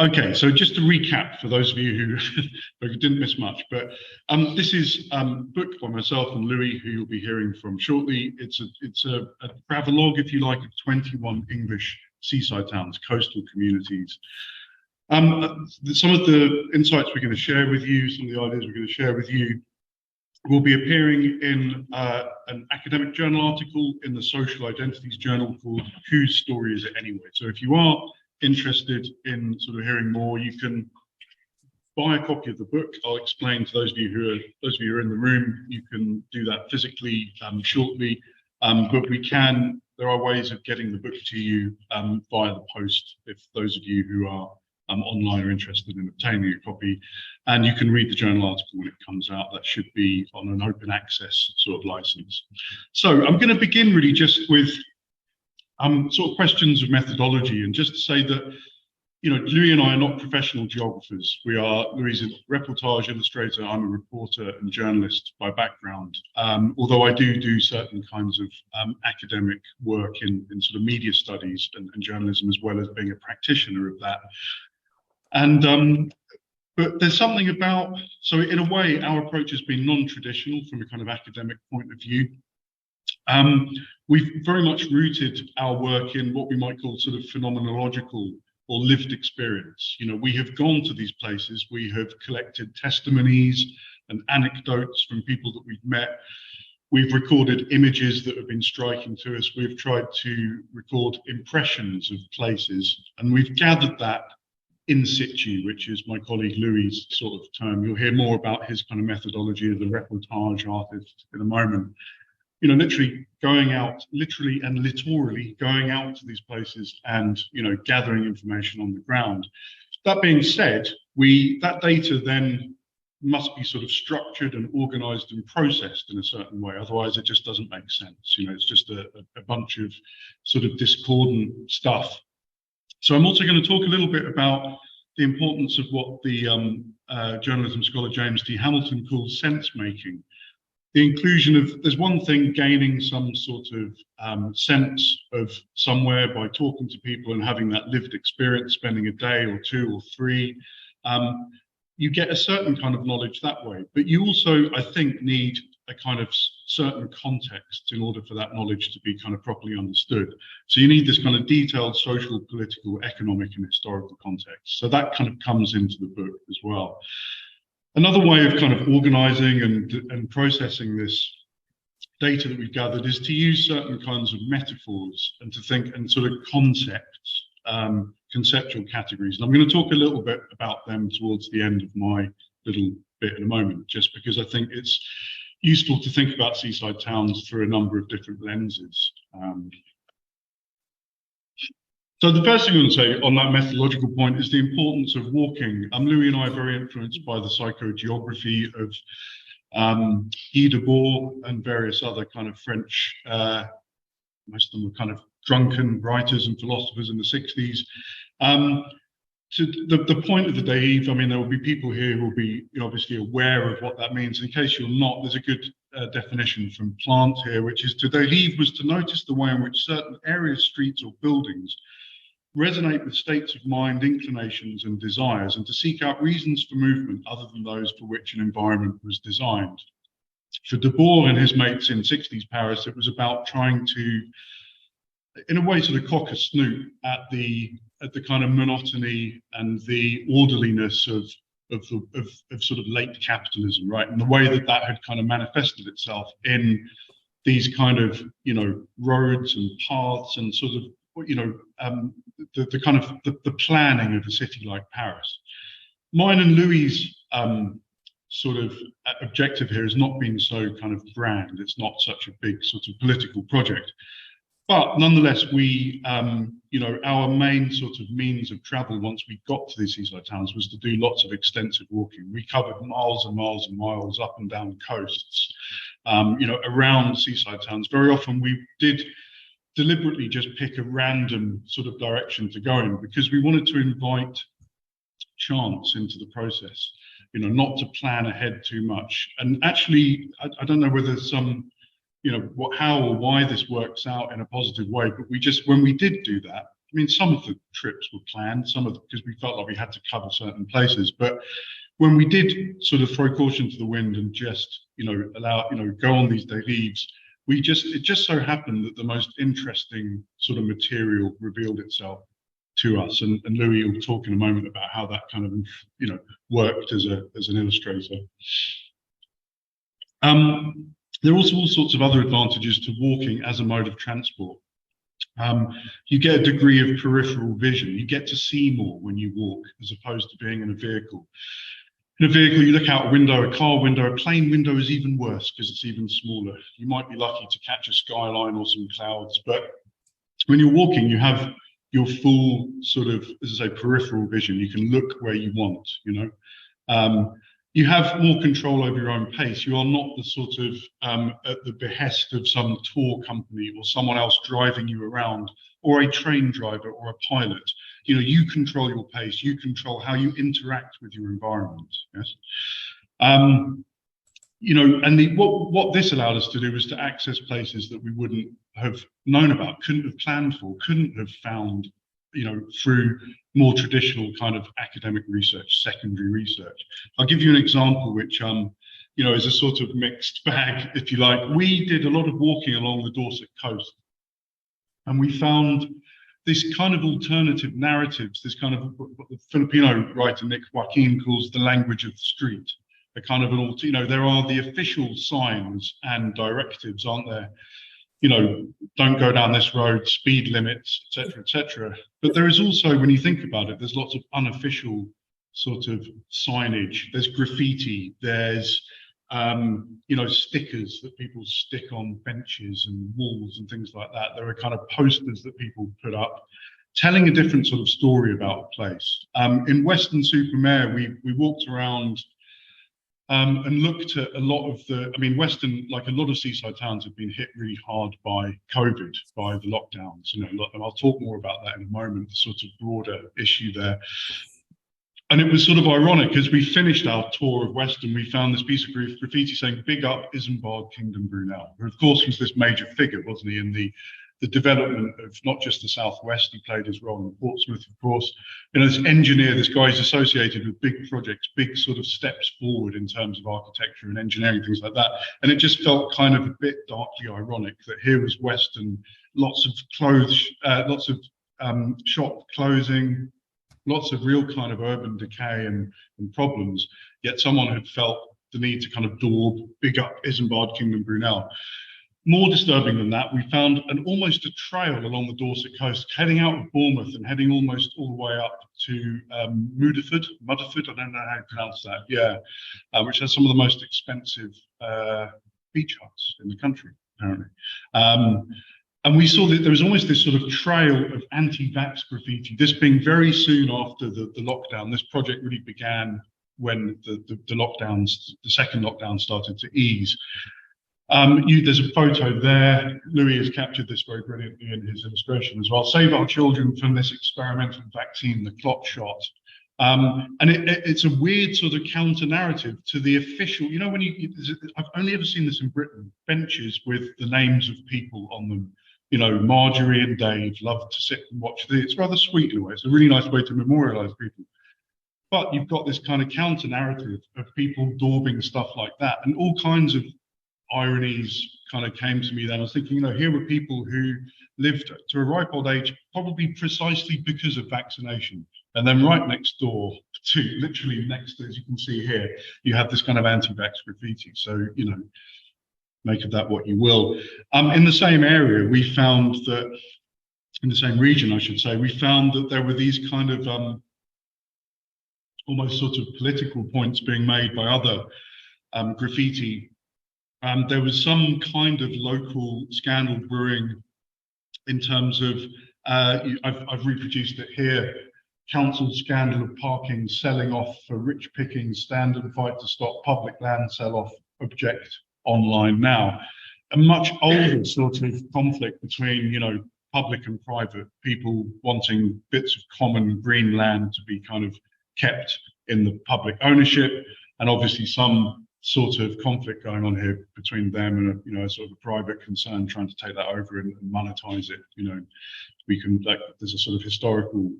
Okay, so just to recap for those of you who didn't miss much, but this is a book by myself and Louis, who you'll be hearing from shortly. It's a travelogue, if you like, of 21 English seaside towns, coastal communities. Some of the insights we're going to share with you, some of the ideas we're going to share with you, will be appearing in an academic journal article in the Social Identities Journal called Whose Story Is It Anyway? So if you are interested in sort of hearing more, you can buy a copy of the book. I'll explain to those of you who are in the room. You can do that physically shortly, but there are ways of getting the book to you via the post, if those of you who are online are interested in obtaining a copy. And you can read the journal article when it comes out. That should be on an open access sort of license. So I'm going to begin really just with sort of questions of methodology, and just to say that, you know, Louis and I are not professional geographers. Louis is a reportage illustrator. I'm a reporter and journalist by background, although I do certain kinds of academic work in sort of media studies and journalism, as well as being a practitioner of that. And but there's something about, so in a way, our approach has been non-traditional from a kind of academic point of view. We've very much rooted our work in what we might call sort of phenomenological or lived experience. You know, we have gone to these places, we have collected testimonies and anecdotes from people that we've met. We've recorded images that have been striking to us. We've tried to record impressions of places, and we've gathered that in situ, which is my colleague Louis' sort of term. You'll hear more about his kind of methodology as a reportage artist in a moment. You know, literally going out, literally and literally going out to these places and, you know, gathering information on the ground. That being said, that data then must be sort of structured and organized and processed in a certain way. Otherwise, it just doesn't make sense. You know, it's just a bunch of sort of discordant stuff. So I'm also going to talk a little bit about the importance of what the journalism scholar James D. Hamilton calls sense making. The inclusion of, there's one thing gaining some sort of sense of somewhere by talking to people and having that lived experience, spending a day or two or three. You get a certain kind of knowledge that way, but you also, I think, need a kind of certain context in order for that knowledge to be kind of properly understood. So you need this kind of detailed social, political, economic, and historical context. So that kind of comes into the book as well. Another way of kind of organizing and processing this data that we've gathered is to use certain kinds of metaphors and to think in sort of concepts, conceptual categories. And I'm going to talk a little bit about them towards the end of my little bit in a moment, just because I think it's useful to think about seaside towns through a number of different lenses. So the first thing I want to say on that methodological point is the importance of walking. Louis and I are very influenced by the psychogeography of Guy Debord and various other kind of French, most of them were kind of drunken writers and philosophers in the 60s. To the point of the dérive, I mean, there will be people here who will be obviously aware of what that means. In case you're not, there's a good definition from Plant here, which is to dérive was to notice the way in which certain areas, streets, or buildings resonate with states of mind, inclinations, and desires, and to seek out reasons for movement other than those for which an environment was designed. For Debord and his mates in 60s Paris, it was about trying to, in a way, sort of cock a snoot at the kind of monotony and the orderliness of sort of late capitalism, right? And the way that that had kind of manifested itself in these kind of, you know, roads and paths and sort of, you know, the kind of the planning of a city like Paris. Mine and Louis' sort of objective here has not been so kind of grand. It's not such a big sort of political project. But nonetheless, we, you know, our main sort of means of travel once we got to these seaside towns was to do lots of extensive walking. We covered miles and miles and miles up and down coasts, you know, around seaside towns. Very often we did deliberately just pick a random sort of direction to go in because we wanted to invite chance into the process, you know, not to plan ahead too much. And actually, I don't know whether you know, how or why this works out in a positive way, but we just, when we did do that, I mean, some of the trips were planned, because we felt like we had to cover certain places. But when we did sort of throw caution to the wind and just, go on these dérives, it just so happened that the most interesting sort of material revealed itself to us. And Louis will talk in a moment about how that kind of, worked as an illustrator. There are also all sorts of other advantages to walking as a mode of transport. You get a degree of peripheral vision. You get to see more when you walk as opposed to being in a vehicle. In a vehicle, you look out a window, a car window, a plane window is even worse because it's even smaller. You might be lucky to catch a skyline or some clouds, but when you're walking, you have your full sort of, as I say, peripheral vision. You can look where you want, You have more control over your own pace. You are not the sort of at the behest of some tour company or someone else driving you around, or a train driver or a pilot. You control your pace. You control how you interact with your environment. Yes. And what this allowed us to do was to access places that we wouldn't have known about, couldn't have planned for, couldn't have found, through more traditional kind of academic research, secondary research. I'll give you an example, which, is a sort of mixed bag, if you like. We did a lot of walking along the Dorset coast, and we found this kind of alternative narratives, this kind of what the Filipino writer Nick Joaquin calls the language of the street. A kind of there are the official signs and directives, aren't there? Don't go down this road, speed limits, etc., etc. But there is also, when you think about it, there's lots of unofficial sort of signage. There's graffiti. There's stickers that people stick on benches and walls and things like that. There are kind of posters that people put up, telling a different sort of story about a place. In Weston-super-Mare, we walked around. And looked at a lot of Weston, like a lot of seaside towns, have been hit really hard by COVID, by the lockdowns. And I'll talk more about that in a moment, the sort of broader issue there. And it was sort of ironic, as we finished our tour of Weston, we found this piece of graffiti saying, "Big up Isambard Kingdom Brunel," who of course was this major figure, wasn't he, in the development of not just the Southwest. He played his role in Portsmouth, of course. This engineer, this guy is associated with big projects, big sort of steps forward in terms of architecture and engineering, things like that. And it just felt kind of a bit darkly ironic that here was Weston, lots of clothes, lots of shop closing, lots of real kind of urban decay and problems, yet someone had felt the need to kind of daub, big up Isambard Kingdom Brunel. More disturbing than that, we found almost a trail along the Dorset coast, heading out of Bournemouth and heading almost all the way up to Mudderford, I don't know how to pronounce that, which has some of the most expensive beach huts in the country, apparently. And we saw that there was almost this sort of trail of anti-vax graffiti, this being very soon after the lockdown. This project really began when the second lockdown started to ease. There's a photo there. Louis has captured this very brilliantly in his illustration as well. "Save our children from this experimental vaccine, the clot shot." And it's a weird sort of counter narrative to the official. I've only ever seen this in Britain. Benches with the names of people on them. Marjorie and Dave love to sit and watch it's rather sweet in a way. It's a really nice way to memorialise people. But you've got this kind of counter narrative of people daubing stuff like that, and all kinds of ironies kind of came to me then. I was thinking, here were people who lived to a ripe old age, probably precisely because of vaccination. And then right next door to, literally next to, as you can see here, you have this kind of anti-vax graffiti. So, make of that what you will. In the same area, we found that, in the same region, I should say, we found that there were these kind of almost sort of political points being made by other graffiti. There was some kind of local scandal brewing in terms of, I've reproduced it here, council scandal of parking selling off for rich pickings, stand and fight to stop public land sell-off, object online now. A much older sort of conflict between, public and private, people wanting bits of common green land to be kind of kept in the public ownership, and obviously some sort of conflict going on here between them and a sort of a private concern trying to take that over and monetize it. We can, like, there's a sort of historical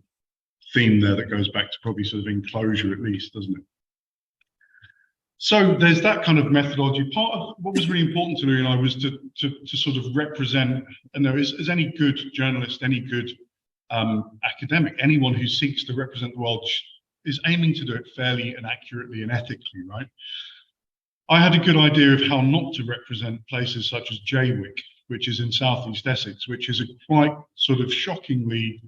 theme there that goes back to probably sort of enclosure at least, doesn't it? So there's that kind of methodology. Part of what was really important to Louis and I was to sort of represent, and there is, as any good journalist, any good academic, anyone who seeks to represent the world is aiming to do it fairly and accurately and ethically, right? I had a good idea of how not to represent places such as Jaywick, which is in southeast Essex, which is a quite sort of shockingly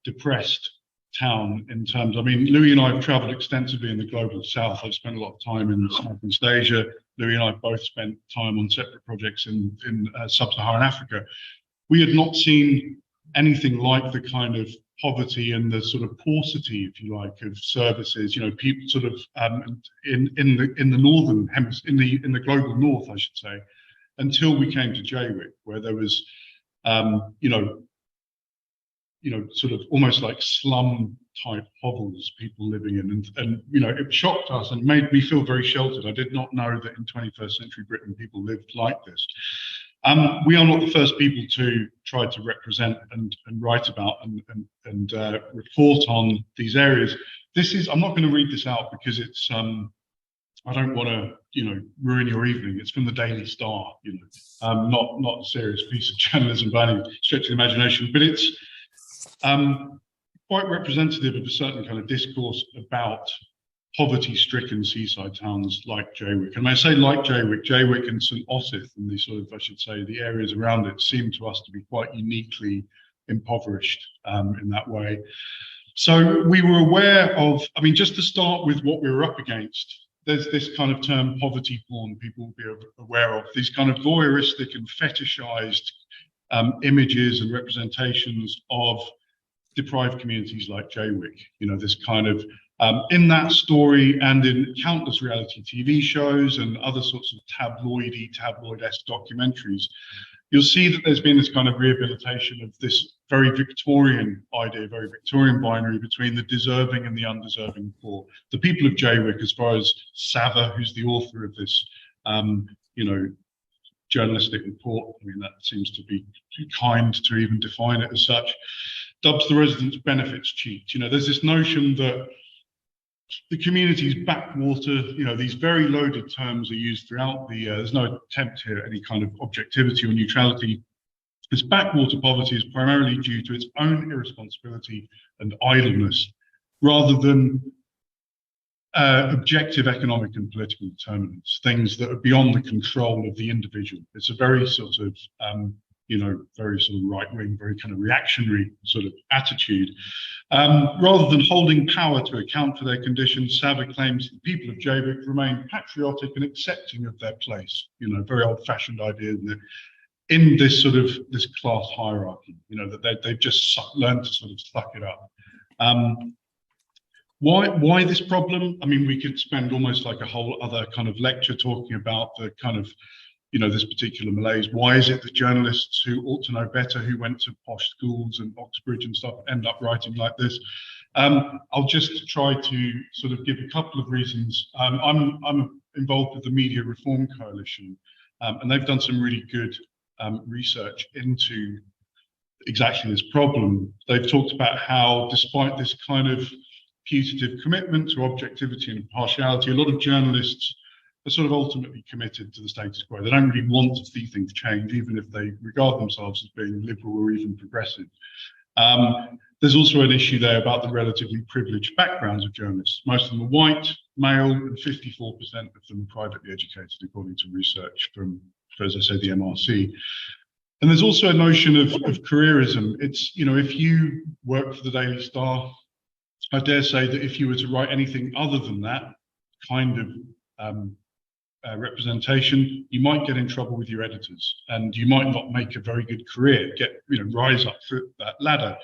depressed town in terms. I mean, Louis and I have travelled extensively in the global south. I've spent a lot of time in Southeast Asia. Louis and I both spent time on separate projects in sub-Saharan Africa. We had not seen anything like the kind of poverty and the sort of paucity, if you like, of services. People sort of in the northern hemisphere, in the global north, I should say, until we came to Jaywick, where there was, sort of almost like slum type hovels, people living in, and it shocked us and made me feel very sheltered. I did not know that in 21st century Britain people lived like this. We are not the first people to try to represent and write about and report on these areas. I'm not going to read this out because it's I don't want to ruin your evening. It's from the Daily Star, not a serious piece of journalism by any stretch of the imagination, but it's quite representative of a certain kind of discourse about poverty-stricken seaside towns like Jaywick. And when I say like Jaywick and St Osyth and the sort of, I should say, the areas around it seem to us to be quite uniquely impoverished in that way. So we were aware of, I mean, just to start with what we were up against, there's this kind of term poverty porn people will be aware of, these kind of voyeuristic and fetishized images and representations of deprived communities like Jaywick. This kind of in that story and in countless reality TV shows and other sorts of tabloid-esque documentaries, you'll see that there's been this kind of rehabilitation of this very Victorian idea, very Victorian binary between the deserving and the undeserving poor. The people of Jaywick, as far as Sava, who's the author of this, journalistic report, I mean, that seems to be too kind to even define it as such, dubs the residents' benefits cheat. There's this notion that the community's backwater, these very loaded terms are used throughout the, there's no attempt here at any kind of objectivity or neutrality. This backwater poverty is primarily due to its own irresponsibility and idleness, rather than objective economic and political determinants, things that are beyond the control of the individual. It's a very sort of, very sort of right-wing, very kind of reactionary sort of attitude. Rather than holding power to account for their conditions, Sava claims the people of Jaywick remain patriotic and accepting of their place. Very old-fashioned idea, isn't it? In this sort of this class hierarchy, that they've just learned to sort of suck it up. Why this problem? I mean, we could spend almost like a whole other kind of lecture talking about the kind of, this particular malaise. Why is it that journalists who ought to know better, who went to posh schools and Oxbridge and stuff, end up writing like this? I'll just try to sort of give a couple of reasons. I'm involved with the Media Reform Coalition, and they've done some really good research into exactly this problem. They've talked about how, despite this kind of putative commitment to objectivity and impartiality, a lot of journalists are sort of ultimately committed to the status quo. They don't really want to see things change, even if they regard themselves as being liberal or even progressive. There's also an issue there about the relatively privileged backgrounds of journalists. Most of them are white, male, and 54% of them are privately educated, according to research from, as I say, the MRC. And there's also a notion of careerism. It's, if you work for the Daily Star, I dare say that if you were to write anything other than that kind of representation, you might get in trouble with your editors, and you might not make a very good career, rise up through that ladder.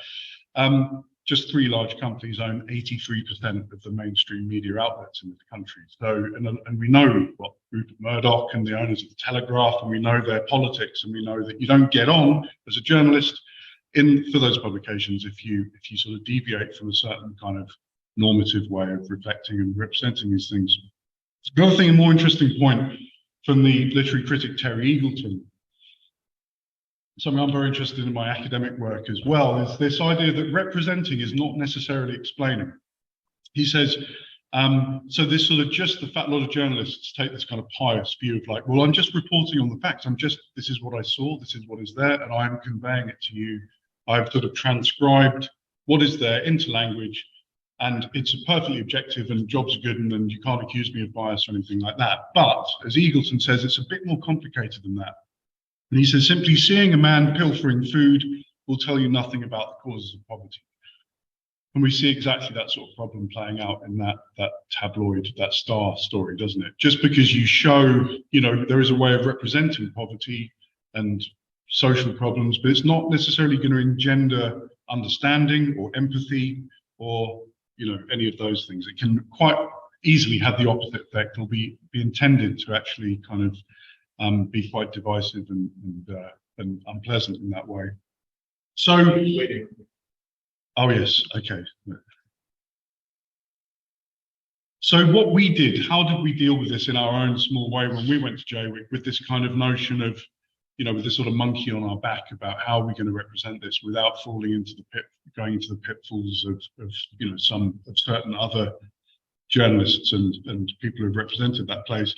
Just 3 large companies own 83% of the mainstream media outlets in the country. So, and we know what Rupert Murdoch and the owners of the Telegraph, and we know their politics, and we know that you don't get on as a journalist for those publications if you sort of deviate from a certain kind of normative way of reflecting and representing these things. The other thing, a more interesting point from the literary critic Terry Eagleton, something I'm very interested in my academic work as well, is this idea that representing is not necessarily explaining. He says, so this sort of just the fact, a lot of journalists take this kind of pious view of like, well, I'm just reporting on the facts. This is what I saw, this is what is there, and I'm conveying it to you. I've sort of transcribed what is there into language, and it's perfectly objective, and jobs are good, and you can't accuse me of bias or anything like that. But as Eagleton says, it's a bit more complicated than that. And he says, simply seeing a man pilfering food will tell you nothing about the causes of poverty. And we see exactly that sort of problem playing out in that tabloid, that Star story, doesn't it? Just because you show, there is a way of representing poverty and social problems, but it's not necessarily going to engender understanding or empathy or, any of those things. It can quite easily have the opposite effect or be intended to actually kind of be quite divisive and unpleasant in that way. So, oh yes, okay. So what we did, how did we deal with this in our own small way when we went to Jaywick, with this kind of notion of, with this sort of monkey on our back about how we're going to represent this without falling into going into the pitfalls of some of certain other journalists and people who've represented that place.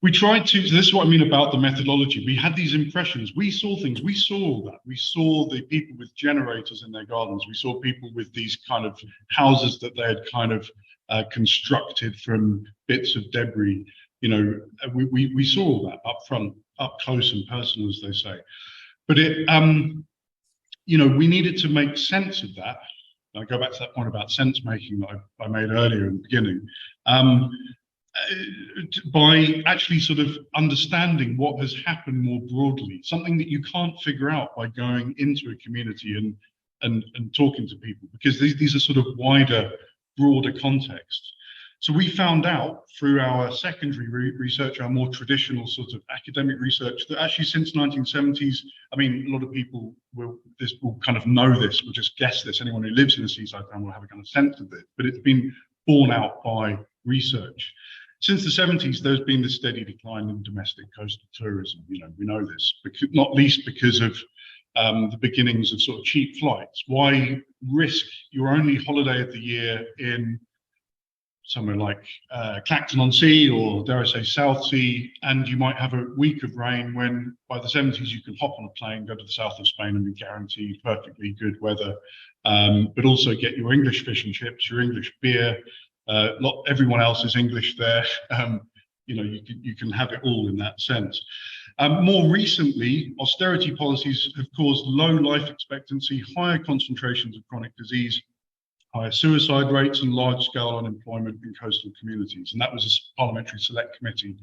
We tried to, this is what I mean about the methodology. We had these impressions. We saw things. We saw that. We saw the people with generators in their gardens. We saw people with these kind of houses that they had kind of constructed from bits of debris. We saw that up front, up close and personal, as they say. But we needed to make sense of that. I go back to that point about sense making that I made earlier in the beginning. By actually sort of understanding what has happened more broadly, something that you can't figure out by going into a community and talking to people, because these are sort of wider, broader contexts. So we found out through our secondary research, our more traditional sort of academic research, that actually since 1970s, I mean, a lot of people will kind of know this, will just guess this. Anyone who lives in a seaside town will have a kind of sense of it, but it's been borne out by research. Since the 70s, there's been this steady decline in domestic coastal tourism. We know this, not least because of the beginnings of sort of cheap flights. Why risk your only holiday of the year in somewhere like Clacton-on-Sea or, dare I say, Southsea, and you might have a week of rain when by the 70s you can hop on a plane, go to the south of Spain and be guaranteed perfectly good weather, but also get your English fish and chips, your English beer. Everyone else is English there. You can have it all in that sense. More recently, austerity policies have caused low life expectancy, higher concentrations of chronic disease, higher suicide rates, and large-scale unemployment in coastal communities. And that was a parliamentary select committee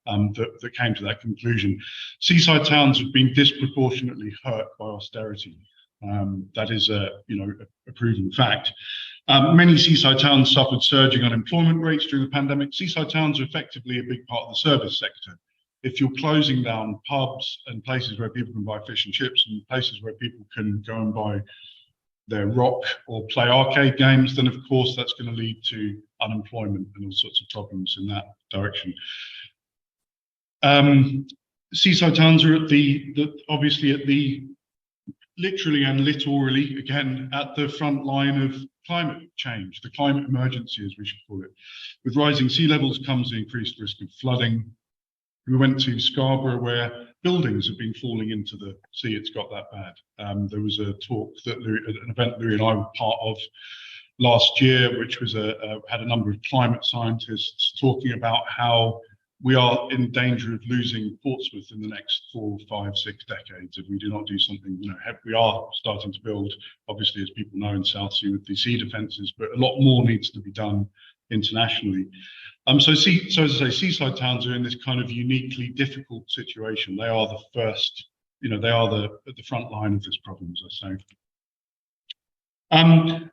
that came to that conclusion. Seaside towns have been disproportionately hurt by austerity. That is a proven fact. Many seaside towns suffered surging unemployment rates during the pandemic. Seaside towns are effectively a big part of the service sector. If you're closing down pubs and places where people can buy fish and chips and places where people can go and buy their rock or play arcade games, then of course that's going to lead to unemployment and all sorts of problems in that direction. Seaside towns are obviously at the literally and littorally, again, at the front line of climate change, the climate emergency, as we should call it. With rising sea levels comes the increased risk of flooding. We went to Scarborough, where buildings have been falling into the sea. It's got that bad. There was a talk that an event Louis and I were part of last year, which was had a number of climate scientists talking about how we are in danger of losing Portsmouth in the next 4, 5, 6 decades if we do not do something. We are starting to build, obviously, as people know, in Southsea with the sea defences, but a lot more needs to be done internationally. So as I say, seaside towns are in this kind of uniquely difficult situation. They are the first, they are at the front line of this problem, as I say.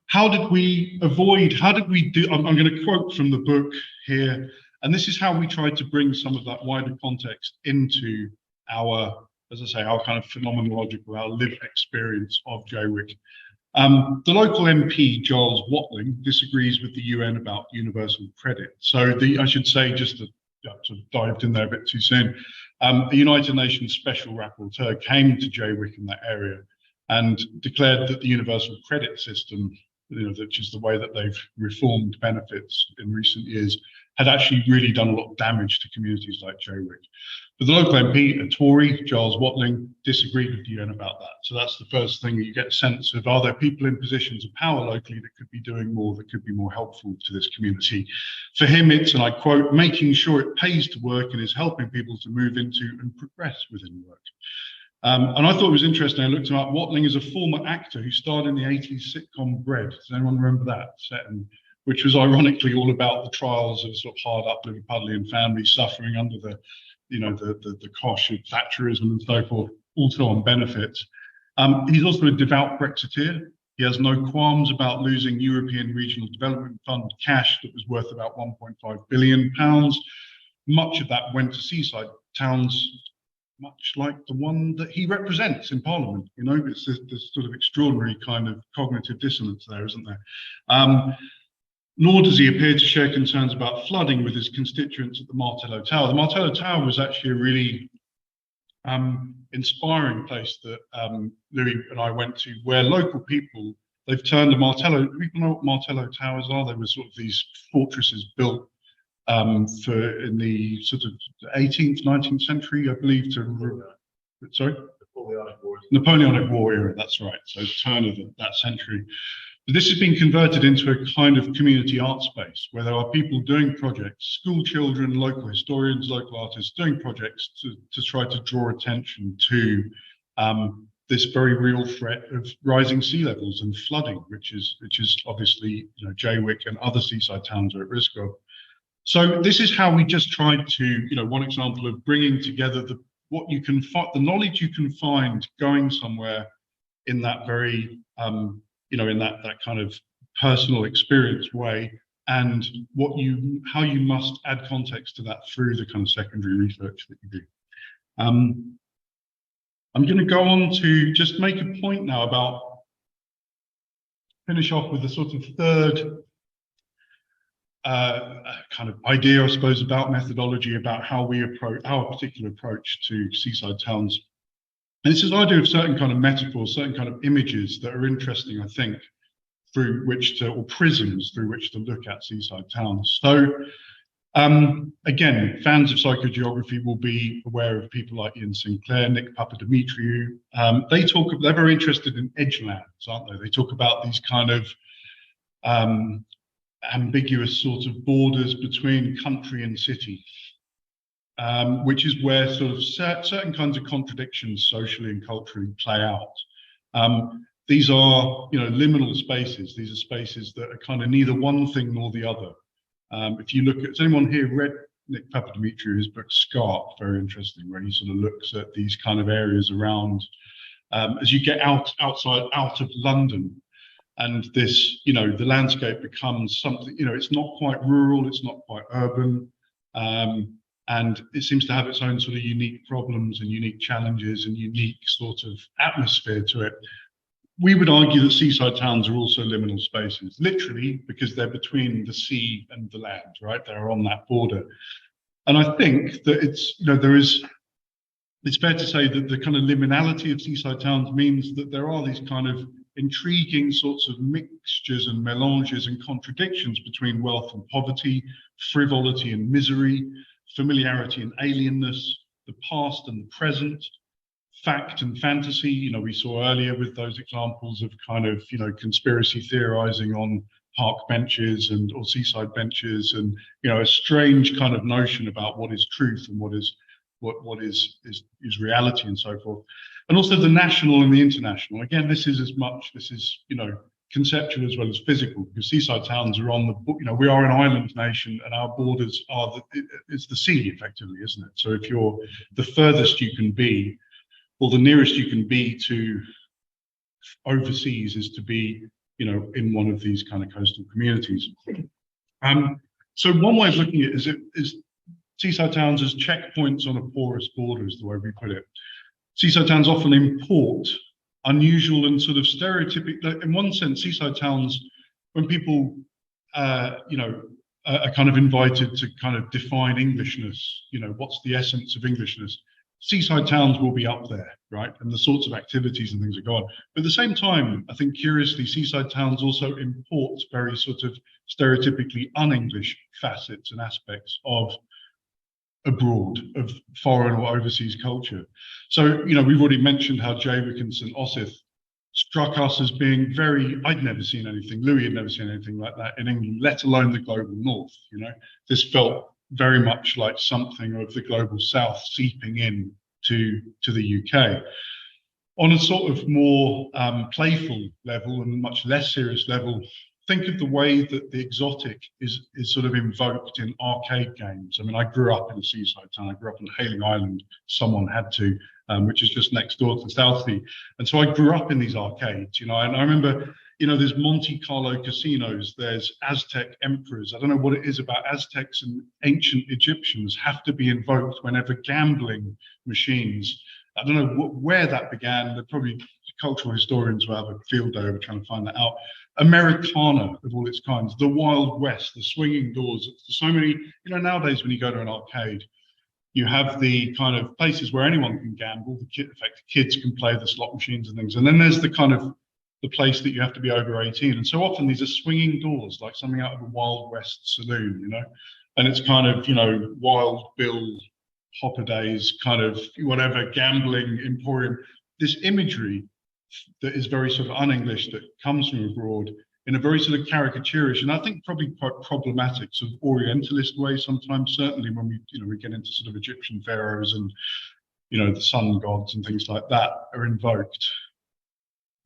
How did we do, I'm going to quote from the book here, and this is how we tried to bring some of that wider context into our, as I say, our kind of phenomenological, our lived experience of Jaywick. The local MP, Giles Watling, disagrees with the UN about universal credit. So I should say, just to sort of dived in there a bit too soon, the United Nations Special Rapporteur came to Jaywick in that area and declared that the universal credit system, which is the way that they've reformed benefits in recent years, had actually really done a lot of damage to communities like Jaywick. But the local MP, a Tory, Giles Watling, disagreed with the UN about that. So that's the first thing that you get a sense of: are there people in positions of power locally that could be doing more, that could be more helpful to this community? For him, it's, and I quote, making sure it pays to work and is helping people to move into and progress within work. And I thought it was interesting. I looked him up. Watling is a former actor who starred in the 80s sitcom Bread. Does anyone remember that? Which was ironically all about the trials of sort of hard up Liverpudlian families suffering under the cosh of Thatcherism and so forth, also on benefits. He's also a devout Brexiteer. He has no qualms about losing European Regional Development Fund cash that was worth about £1.5 billion. Much of that went to seaside towns, much like the one that he represents in Parliament. It's this sort of extraordinary kind of cognitive dissonance there, isn't there? Nor does he appear to share concerns about flooding with his constituents at the Martello Tower. The Martello Tower was actually a really inspiring place that Louis and I went to, where local people, they've turned the Martello, people know what Martello Towers are? They were sort of these fortresses built in the sort of 18th, 19th century, I believe, sorry? Napoleonic War era, that's right. So turn of that century. But this has been converted into a kind of community art space where there are people doing projects, school children, local historians, local artists doing projects to try to draw attention to this very real threat of rising sea levels and flooding, which is obviously Jaywick and other seaside towns are at risk of. So this is how we just tried to, one example of bringing together the knowledge you can find going somewhere in that very in that kind of personal experience way, and how you must add context to that through the kind of secondary research that you do. I'm going to go on to just make a point now about, finish off with a sort of third kind of idea, I suppose, about methodology, about how we approach our particular approach to seaside towns. And it's this idea of certain kind of metaphors, certain kind of images that are interesting, I think, or prisms through which to look at seaside towns. So again, fans of psychogeography will be aware of people like Ian Sinclair, Nick Papadimitriou. They're very interested in edgelands, aren't they? They talk about these kind of ambiguous sort of borders between country and city. Which is where sort of certain kinds of contradictions socially and culturally play out. These are, liminal spaces. These are spaces that are kind of neither one thing nor the other. If you look at, has anyone here read Nick Papadimitriou's book Scarp? Very interesting, where he sort of looks at these kind of areas around, as you get out of London, and this, the landscape becomes something, it's not quite rural, it's not quite urban. And it seems to have its own sort of unique problems and unique challenges and unique sort of atmosphere to it. We would argue that seaside towns are also liminal spaces, literally, because they're between the sea and the land, right? They're on that border. And I think that it's fair to say that the kind of liminality of seaside towns means that there are these kind of intriguing sorts of mixtures and melanges and contradictions between wealth and poverty, frivolity and misery, familiarity and alienness, the past and the present, fact and fantasy. We saw earlier with those examples of kind of, conspiracy theorizing on park benches or seaside benches, and, a strange kind of notion about what is truth and what is reality and so forth. And also the national and the international. Again, this is conceptual as well as physical, because seaside towns are on the, we are an island nation, and our borders it's the sea effectively, isn't it? So if you're the furthest you can be, or the nearest you can be to overseas, is to be, in one of these kind of coastal communities. So one way of looking at it is seaside towns as checkpoints on a porous border, is the way we put it. Seaside towns often import unusual and sort of stereotypical. In one sense, seaside towns, when people, are kind of invited to kind of define Englishness, what's the essence of Englishness? Seaside towns will be up there, right? And the sorts of activities and things that go on. But at the same time, I think curiously, seaside towns also import very sort of stereotypically un-English facets and aspects of abroad, of foreign or overseas culture. So, we've already mentioned how Jaywick and St. Osyth struck us as being I'd never seen anything, Louis had never seen anything like that in England, let alone the global north. This felt very much like something of the global south seeping in to the UK. On a sort of more playful level and much less serious level, think of the way that the exotic is sort of invoked in arcade games. I mean, I grew up in a seaside town. I grew up on Hayling Island. Someone had to, which is just next door to Southsea. And so I grew up in these arcades, and I remember, there's Monte Carlo casinos, there's Aztec emperors. I don't know what it is about Aztecs and ancient Egyptians have to be invoked whenever gambling machines. I don't know where that began. They're probably cultural historians will have a field day over trying to find that out. Americana of all its kinds, the Wild West, the swinging doors. So many, nowadays when you go to an arcade, you have the kind of places where anyone can gamble. In fact, kids can play the slot machines and things. And then there's the kind of the place that you have to be over 18. And so often these are swinging doors, like something out of a Wild West saloon, and it's kind of, Wild Bill, Hopper Days, kind of whatever, gambling emporium. This imagery that is very sort of un-English that comes from abroad in a very sort of caricaturish, and I think probably quite problematic, sort of Orientalist way sometimes, certainly when we get into sort of Egyptian pharaohs and, the sun gods and things like that are invoked.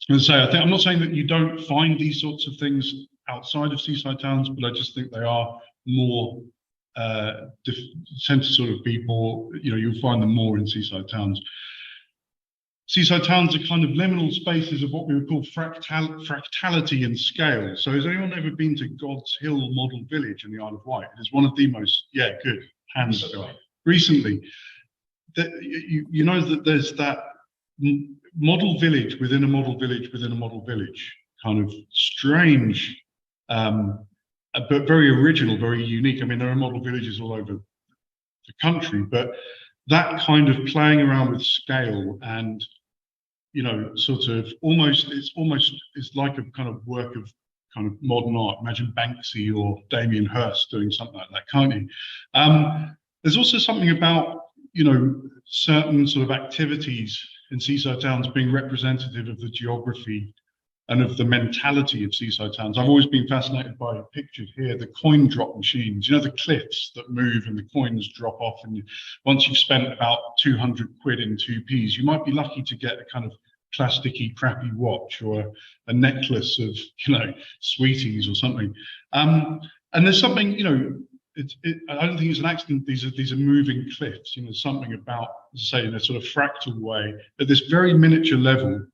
As I say, I'm not saying that you don't find these sorts of things outside of seaside towns, but I just think they are more, tend to sort of be more, you'll find them more in seaside towns. Seaside towns are kind of liminal spaces of what we would call fractality in scale. So has anyone ever been to God's Hill Model Village in the Isle of Wight? It is one of the most, good, hands go up. Recently, you know that there's that model village within a model village within a model village, kind of strange, but very original, very unique. I mean, there are model villages all over the country, but that kind of playing around with scale and, sort of it's like a kind of work of kind of modern art. Imagine Banksy or Damien Hirst doing something like that, can't you? There's also something about, certain sort of activities in seaside towns being representative of the geography and of the mentality of seaside towns. I've always been fascinated by, pictured here, the coin drop machines, the cliffs that move and the coins drop off. And once you've spent about 200 quid in 2p's, you might be lucky to get a kind of plasticky, crappy watch or a necklace of, sweeties or something. And there's something, I don't think it's an accident. These are moving cliffs. There's something about, say, in a sort of fractal way, at this very miniature level,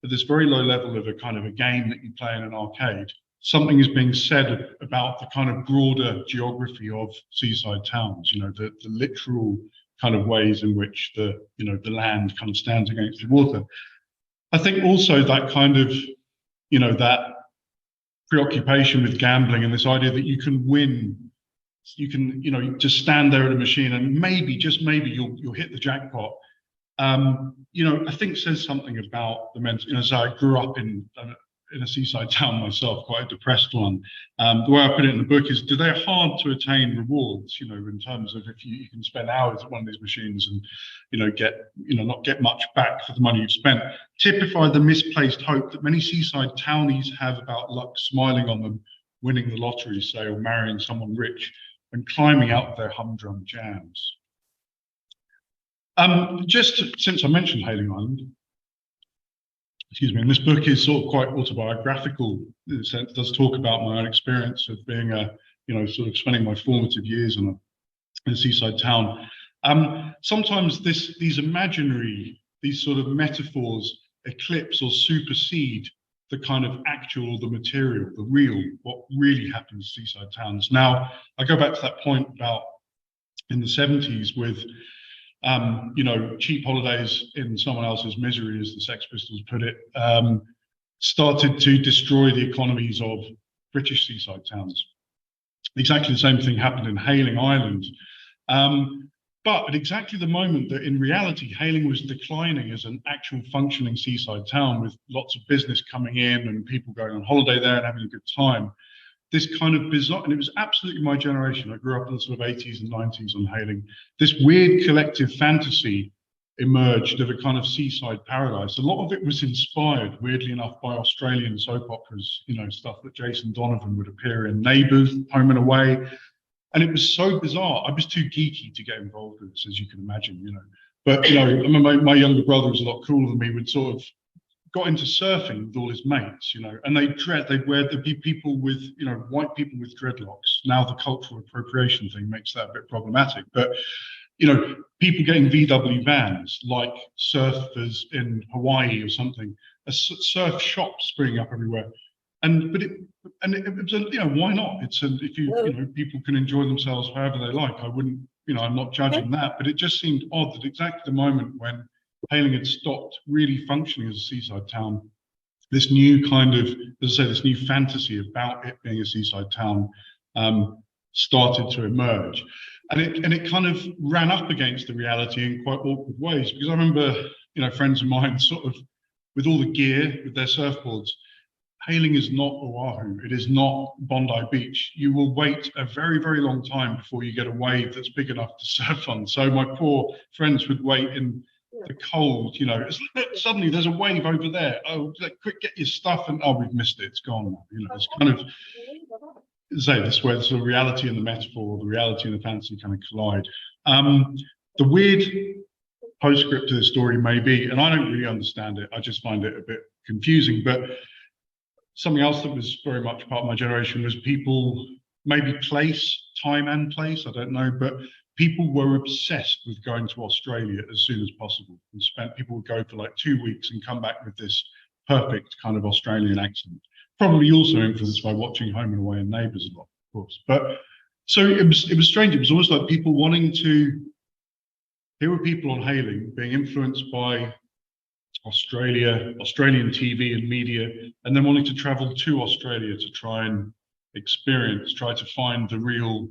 at this very low level of a kind of a game that you play in an arcade, something is being said about the kind of broader geography of seaside towns. The literal kind of ways in which the land kind of stands against the water. I think also that kind of, that preoccupation with gambling and this idea that you can win. You can, just stand there at a machine and maybe, just maybe, you'll hit the jackpot. I think says something about the mental. So I grew up in a seaside town myself, quite a depressed one. The way I put it in the book is, they're hard to attain rewards. In terms of if you can spend hours at one of these machines and not get much back for the money you've spent. Typify the misplaced hope that many seaside townies have about luck smiling on them, winning the lottery, say, or marrying someone rich, and climbing out of their humdrum jams. Just since I mentioned Hayling Island, and this book is sort of quite autobiographical in a sense. It does talk about my own experience of being sort of spending my formative years in a seaside town. Sometimes these sort of metaphors eclipse or supersede the kind of actual, the material, the real, what really happens in seaside towns. Now, I go back to that point about in the 70s with you know, cheap holidays in someone else's misery, as the Sex Pistols put it, started to destroy the economies of British seaside towns. Exactly the same thing happened in Hayling Island. But at exactly the moment that in reality, Hayling was declining as an actual functioning seaside town with lots of business coming in and people going on holiday there and having a good time, this kind of bizarre, and it was absolutely my generation. I grew up in the sort of 80s and 90s on Hayling. This weird collective fantasy emerged of a kind of seaside paradise. A lot of it was inspired, weirdly enough, by Australian soap operas, you know, stuff that Jason Donovan would appear in, Neighbours, Home and Away. And it was so bizarre. I was too geeky to get involved with this, as you can imagine, you know. But, you know, my younger brother was a lot cooler than me, would sort of got into surfing with all his mates, you know, and they'd wear the people with, you know, white people with dreadlocks. Now the cultural appropriation thing makes that a bit problematic. But, you know, people getting VW vans like surfers in Hawaii or something, a surf shop springing up everywhere. And it was, you know, why not? If you know, people can enjoy themselves however they like. I wouldn't, you know, I'm not judging that, but it just seemed odd that exactly the moment when Hayling had stopped really functioning as a seaside town, this new kind of, as I say, this new fantasy about it being a seaside town started to emerge. And it kind of ran up against the reality in quite awkward ways, because I remember, you know, friends of mine sort of with all the gear, with their surfboards. Hayling is not Oahu. It is not Bondi Beach. You will wait a very, very long time before you get a wave that's big enough to surf on. So my poor friends would wait in the cold, you know. It's like, suddenly there's a wave over there. Oh, like, quick, get your stuff, and oh, we've missed it. It's gone now. You know, it's kind of, say, this where the sort of reality and the metaphor, the reality and the fantasy kind of collide. The weird postscript to the story may be, and I don't really understand it. I just find it a bit confusing, but something else that was very much part of my generation was people, maybe time and place, I don't know, but people were obsessed with going to Australia as soon as possible, and people would go for like 2 weeks and come back with this perfect kind of Australian accent. Probably also influenced by watching Home and Away and Neighbours a lot, of course. But so it was strange. It was almost like people wanting to. Here were people on Hayling being influenced by Australian TV and media, and then wanting to travel to Australia to try and try to find the real.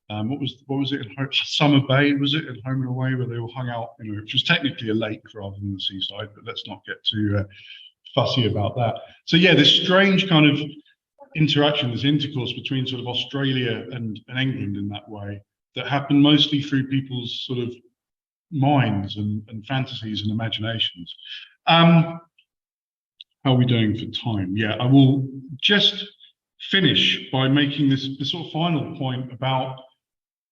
What was it? Summer Bay, was it, in Home and Away, where they all hung out, you know, which was technically a lake rather than the seaside, but let's not get too fussy about that. So yeah, this strange kind of interaction, this intercourse between sort of Australia and England in that way, that happened mostly through people's sort of minds and fantasies and imaginations. How are we doing for time? Yeah, I will just finish by making this sort of final point about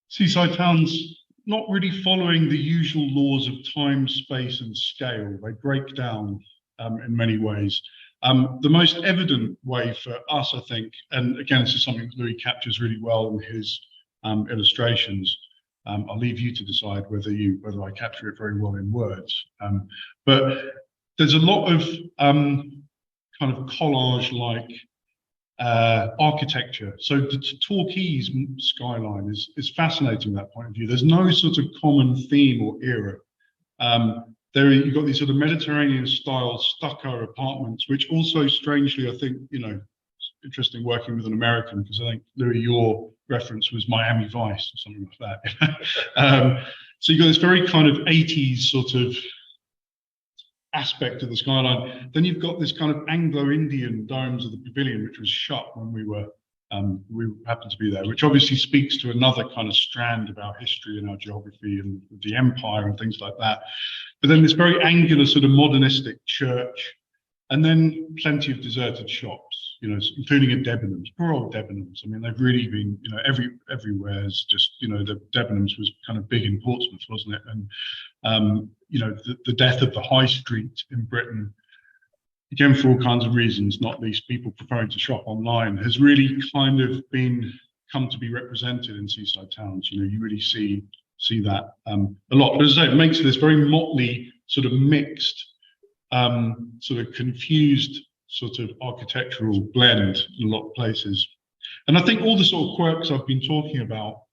seaside towns not really following the usual laws of time, space, and scale. They break down in many ways. The most evident way for us, I think, and again, this is something that Louis captures really well in his illustrations. I'll leave you to decide whether I capture it very well in words. But there's a lot of kind of collage-like architecture. So the Torquay's skyline is fascinating, that point of view. There's no sort of common theme or era. You've got these sort of Mediterranean-style stucco apartments, which also, strangely, I think, you know, it's interesting working with an American, because I think, Louis, your reference was Miami Vice or something like that. So you've got this very kind of 80s sort of aspect of the skyline. Then you've got this kind of Anglo-Indian domes of the pavilion, which was shut when we happened to be there, which obviously speaks to another kind of strand of our history and our geography and the empire and things like that. But then this very angular sort of modernistic church, and then plenty of deserted shops, you know, including at Debenhams, poor old Debenhams. I mean, they've really been, you know, everywhere is just, you know, the Debenhams was kind of big in Portsmouth, wasn't it? And, you know, the death of the high street in Britain, again, for all kinds of reasons, not least people preferring to shop online, has really kind of come to be represented in seaside towns. You know, you really see that a lot. But as I say, it makes this very motley, sort of mixed, sort of confused sort of architectural blend in a lot of places. And I think all the sort of quirks I've been talking about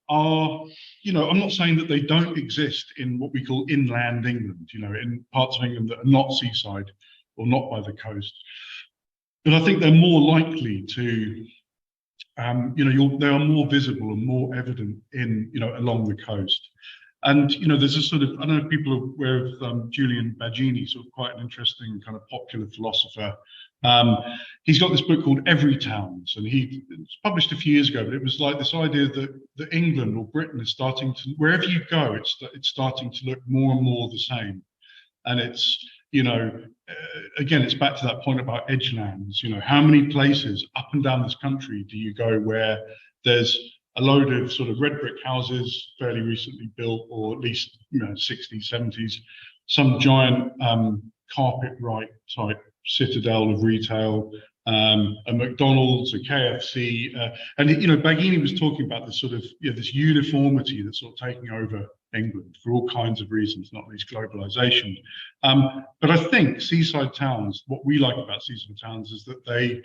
are, I'm not saying that they don't exist in what we call inland England, in parts of England that are not seaside or not by the coast. But I think they're more likely to, they are more visible and more evident along the coast. And, there's a sort of, I don't know if people are aware of Julian Baggini, sort of quite an interesting kind of popular philosopher. He's got this book called Every Towns, and it's published a few years ago, but it was like this idea that England or Britain is starting to, wherever you go, it's starting to look more and more the same. And it's, again, it's back to that point about edgelands. How many places up and down this country do you go where there's a load of sort of red brick houses fairly recently built, or at least 60s, 70s, some giant carpet right type citadel of retail, a McDonald's, a KFC, and Baggini was talking about this sort of this uniformity that's sort of taking over England for all kinds of reasons, not least globalization. But I think seaside towns, what we like about seaside towns is that they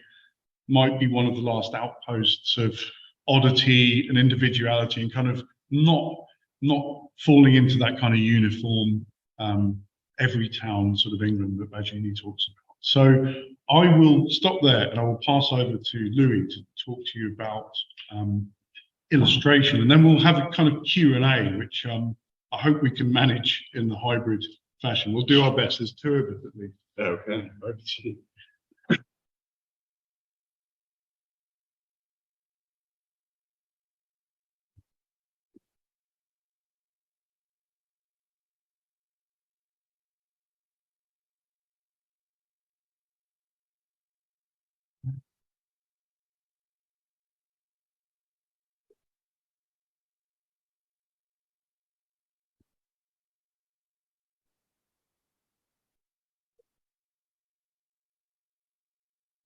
might be one of the last outposts of oddity and individuality, and kind of not falling into that kind of uniform every town sort of England that Baggini talks about. So I will stop there and I will pass over to Louise to talk to you about illustration, and then we'll have a kind of Q&A, which I hope we can manage in the hybrid fashion. We'll do our best. There's two of us at least. Okay. Over to you.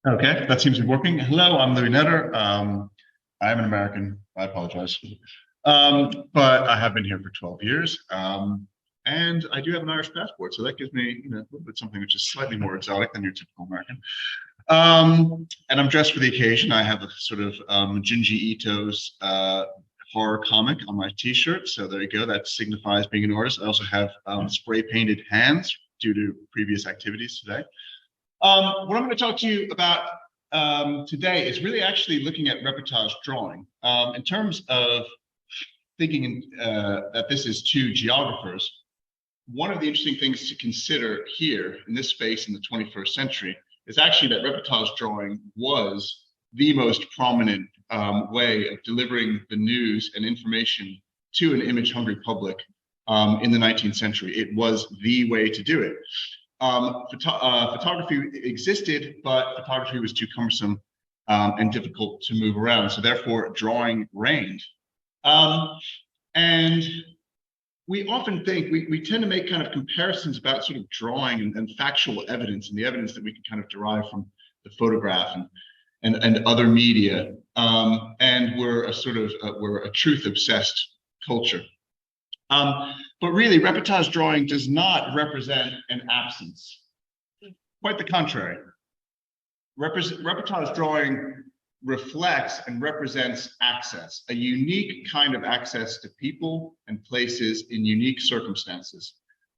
Okay, that seems to be working. Hello, I'm Louis Netter. I'm an American. I apologize. But I have been here for 12 years. And I do have an Irish passport, so that gives me a little bit something which is slightly more exotic than your typical American. And I'm dressed for the occasion. I have a sort of Junji Ito's horror comic on my t-shirt. So there you go. That signifies being an artist. I also have spray painted hands due to previous activities today. What I'm going to talk to you about today is really actually looking at reportage drawing. In terms of thinking that this is two geographers, one of the interesting things to consider here in this space in the 21st century is actually that reportage drawing was the most prominent way of delivering the news and information to an image-hungry public in the 19th century. It was the way to do it. Photography existed, but photography was too cumbersome and difficult to move around. So therefore, drawing reigned. And we often think, we tend to make kind of comparisons about sort of drawing and factual evidence and the evidence that we can kind of derive from the photograph and other media. And we're a truth-obsessed culture. But really, reportage drawing does not represent an absence. Quite the contrary. Reportage drawing reflects and represents access, a unique kind of access to people and places in unique circumstances.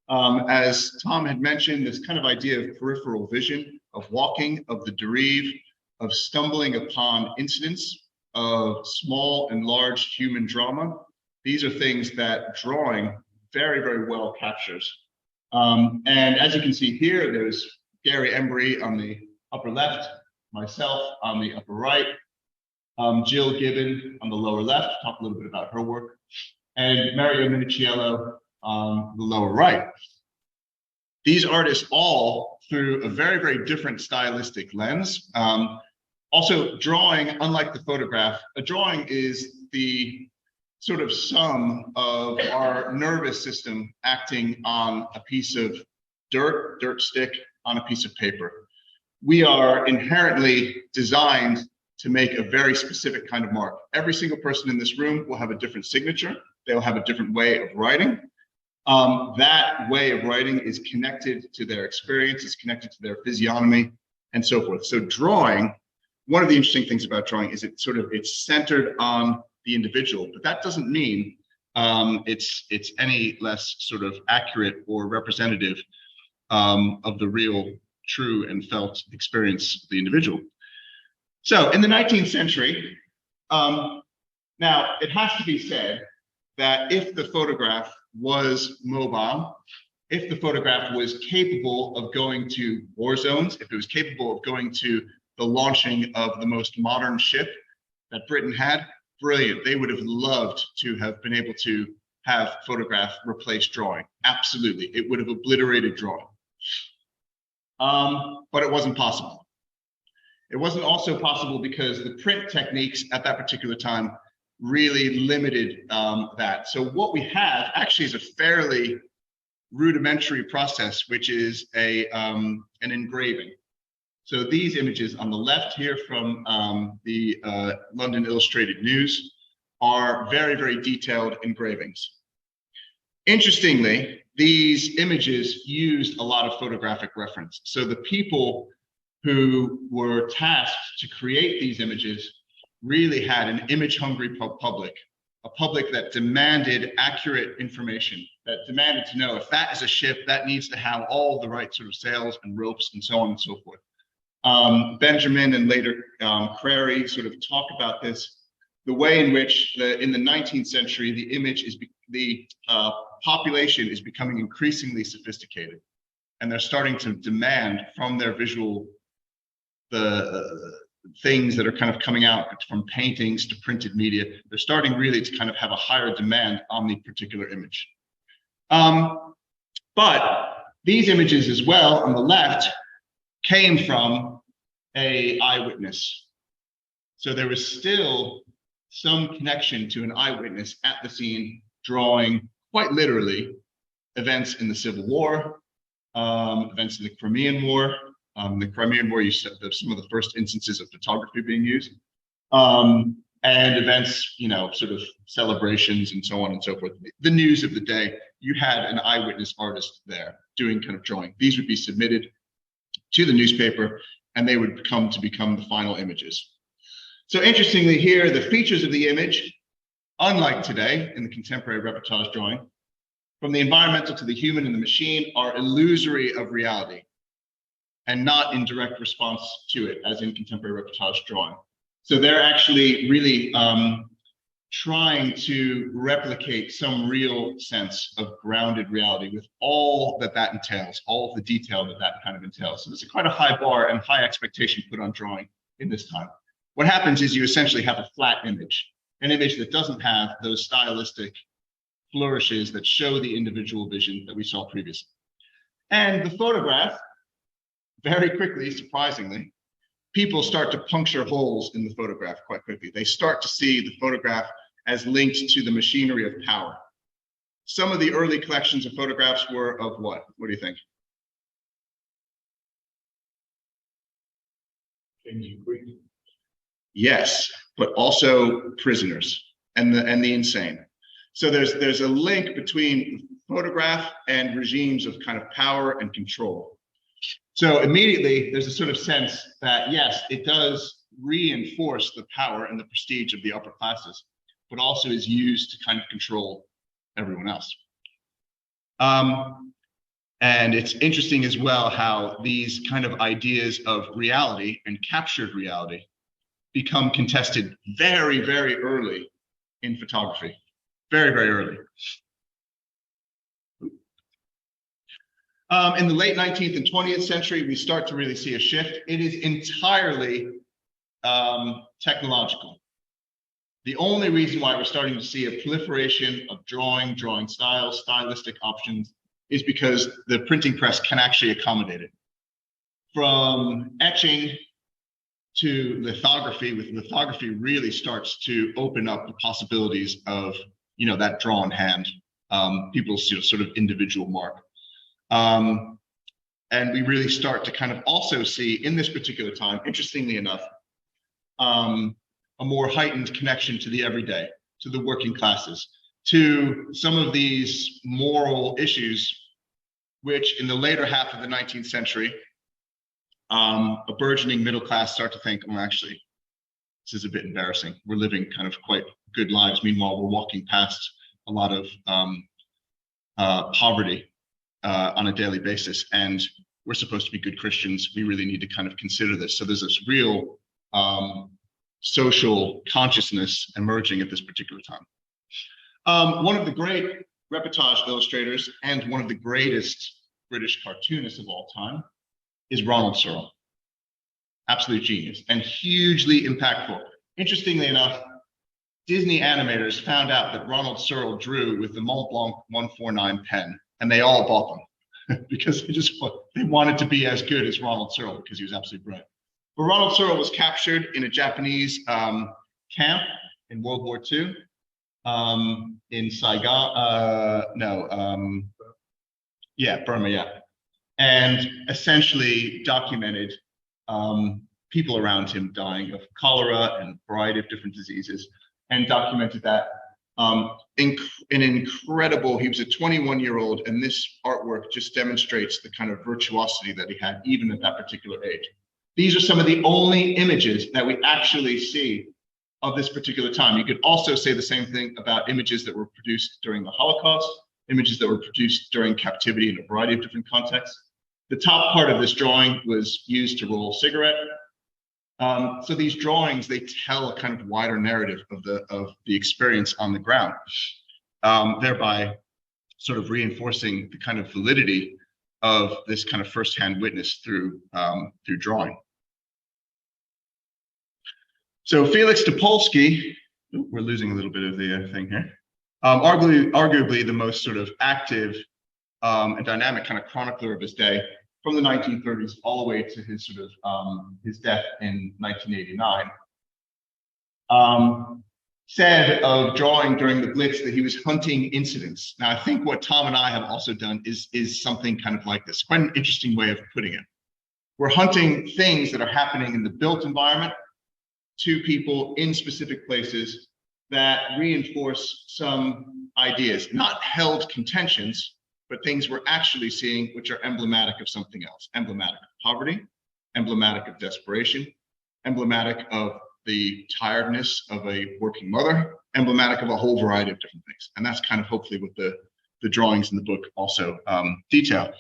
As Tom had mentioned, this kind of idea of peripheral vision, of walking, of the dérive, of stumbling upon incidents of small and large human drama. These are things that drawing very, very well captures. And as you can see here, there's Gary Embry on the upper left, myself on the upper right, Jill Gibbon on the lower left, talk a little bit about her work, and Mario Minichiello on the lower right. These artists all through a very, very different stylistic lens. Also drawing, unlike the photograph, a drawing is the sort of sum of our nervous system acting on a piece of dirt stick on a piece of paper. We are inherently designed to make a very specific kind of mark. Every single person in this room will have a different signature. They'll have a different way of writing. That way of writing is connected to their experience, is connected to their physiognomy, and so forth. So drawing, one of the interesting things about drawing is it's centered on the individual, but that doesn't mean it's any less sort of accurate or representative of the real, true, and felt experience of the individual. So in the 19th century, now it has to be said that if the photograph was mobile, if the photograph was capable of going to war zones, if it was capable of going to the launching of the most modern ship that Britain had, brilliant. They would have loved to have been able to have photograph replace drawing. Absolutely. It would have obliterated drawing. But it wasn't possible. It wasn't also possible because the print techniques at that particular time really limited that. So what we have actually is a fairly rudimentary process, which is an engraving. So these images on the left here from the London Illustrated News are very, very detailed engravings. Interestingly, these images used a lot of photographic reference. So the people who were tasked to create these images really had an image-hungry public, a public that demanded accurate information, that demanded to know if that is a ship, that needs to have all the right sort of sails and ropes and so on and so forth. Benjamin and later Crary sort of talk about this, the way in which in the 19th century, the image is, the population is becoming increasingly sophisticated, and they're starting to demand from their visual, the things that are kind of coming out from paintings to printed media, they're starting really to kind of have a higher demand on the particular image. But these images as well on the left came from an eyewitness. So there was still some connection to an eyewitness at the scene, drawing quite literally events in the Civil War, events in the Crimean War. The Crimean War, you said some of the first instances of photography being used, and events, you know, sort of celebrations and so on and so forth. The news of the day, you had an eyewitness artist there doing kind of drawing. These would be submitted to the newspaper, and they would become the final images. So interestingly here, the features of the image, unlike today in the contemporary reportage drawing, from the environmental to the human and the machine, are illusory of reality and not in direct response to it, as in contemporary reportage drawing. So they're actually really trying to replicate some real sense of grounded reality with all that that entails, all of the detail that that kind of entails. So there's quite a high bar and high expectation put on drawing in this time. What happens is you essentially have a flat image, an image that doesn't have those stylistic flourishes that show the individual vision that we saw previously. And the photograph, very quickly, surprisingly, people start to puncture holes in the photograph quite quickly. They start to see the photograph as linked to the machinery of power. Some of the early collections of photographs were of what? What do you think? Yes, but also prisoners and the insane. So there's a link between photograph and regimes of kind of power and control. So immediately there's a sort of sense that, yes, it does reinforce the power and the prestige of the upper classes, but also is used to kind of control everyone else. And it's interesting as well how these kind of ideas of reality and captured reality become contested very, very early in photography, very, very early. In the late 19th and 20th century, we start to really see a shift. It is entirely technological. The only reason why we're starting to see a proliferation of drawing styles, stylistic options, is because the printing press can actually accommodate it. From etching to lithography, with lithography really starts to open up the possibilities of, you know, that drawn hand, people's, you know, sort of individual mark. And we really start to kind of also see in this particular time, interestingly enough, a more heightened connection to the everyday, to the working classes, to some of these moral issues, which in the later half of the 19th century, a burgeoning middle class start to think, well, actually, this is a bit embarrassing. We're living kind of quite good lives. Meanwhile, we're walking past a lot of poverty on a daily basis, and we're supposed to be good Christians. We really need to kind of consider this. So there's this real social consciousness emerging at this particular time. One of the great reportage illustrators and one of the greatest British cartoonists of all time is Ronald Searle. Absolute genius and hugely impactful. Interestingly enough, Disney animators found out that Ronald Searle drew with the Mont Blanc 149 pen, and they all bought them because they wanted to be as good as Ronald Searle because he was absolutely brilliant. But Ronald Searle was captured in a Japanese camp in World War II in Saigon, Burma, yeah. And essentially documented people around him dying of cholera and a variety of different diseases, and documented that. An incredible, he was a 21-year-old, and this artwork just demonstrates the kind of virtuosity that he had even at that particular age. These are some of the only images that we actually see of this particular time. You could also say the same thing about images that were produced during the Holocaust, images that were produced during captivity in a variety of different contexts. The top part of this drawing was used to roll a cigarette. So these drawings, they tell a kind of wider narrative of the experience on the ground, thereby sort of reinforcing the kind of validity of this kind of firsthand witness through drawing. So Felix Topolsky, we're losing a little bit of the thing here, arguably the most sort of active and dynamic kind of chronicler of his day, from the 1930s all the way to his sort of his death in 1989, said of drawing during the Blitz that he was hunting incidents. Now, I think what Tom and I have also done is something kind of like this. Quite an interesting way of putting it. We're hunting things that are happening in the built environment to people in specific places that reinforce some ideas, not held contentions, but things we're actually seeing which are emblematic of something else, emblematic of poverty, emblematic of desperation, emblematic of the tiredness of a working mother, emblematic of a whole variety of different things. And that's kind of hopefully what the drawings in the book also detail.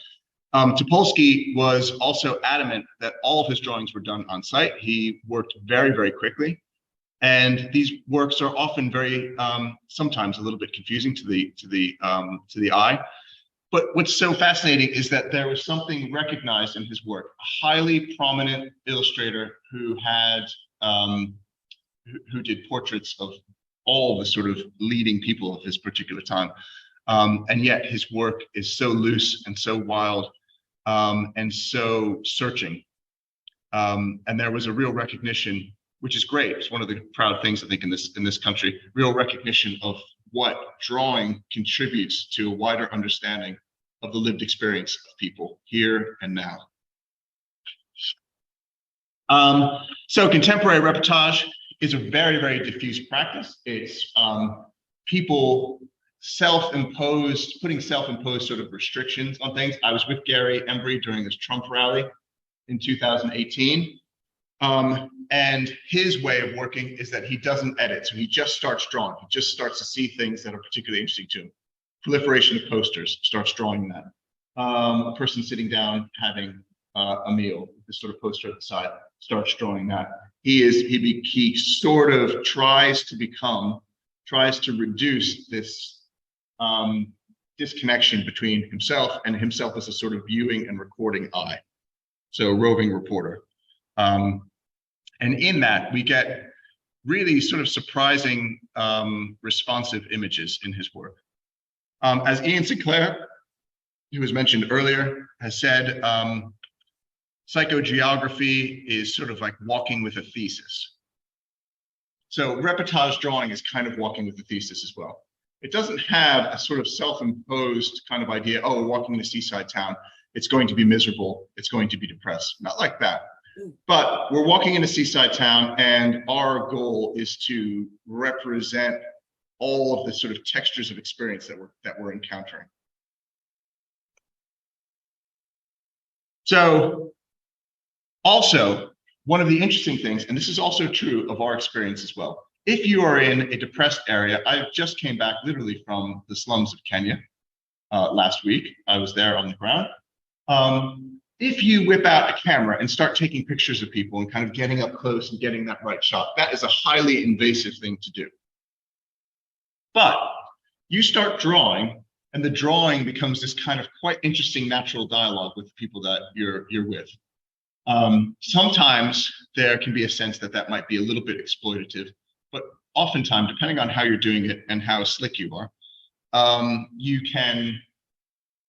Topolsky was also adamant that all of his drawings were done on site. He worked very, very quickly. And these works are often very, sometimes a little bit confusing to the eye. But what's so fascinating is that there was something recognized in his work. A highly prominent illustrator who had who did portraits of all the sort of leading people of his particular time, and yet his work is so loose and so wild and so searching. And there was a real recognition, which is great. It's one of the proud things I think in this country. Real recognition of what drawing contributes to a wider understanding of the lived experience of people here and now. So contemporary reportage is a very, very diffuse practice. It's people putting self-imposed sort of restrictions on things. I was with Gary Embry during this Trump rally in 2018. And his way of working is that he doesn't edit. So he just starts drawing. He just starts to see things that are particularly interesting to him. Proliferation of posters, starts drawing that. A person sitting down having a meal, this sort of poster at the side, starts drawing that. He sort of tries to reduce this disconnection between himself and himself as a sort of viewing and recording eye. So roving reporter. And in that, we get really sort of surprising responsive images in his work. As Ian Sinclair, who was mentioned earlier, has said, psychogeography is sort of like walking with a thesis. So reportage drawing is kind of walking with a thesis as well. It doesn't have a sort of self-imposed kind of idea, oh, we're walking in a seaside town, it's going to be miserable, it's going to be depressed. Not like that. But we're walking in a seaside town, and our goal is to represent all of the sort of textures of experience that we're encountering. So also, one of the interesting things, and this is also true of our experience as well, if you are in a depressed area, I just came back literally from the slums of Kenya last week. I was there on the ground. If you whip out a camera and start taking pictures of people and kind of getting up close and getting that right shot, that is a highly invasive thing to do. But you start drawing, and the drawing becomes this kind of quite interesting natural dialogue with the people that you're with. Sometimes there can be a sense that that might be a little bit exploitative, but oftentimes, depending on how you're doing it and how slick you are, you can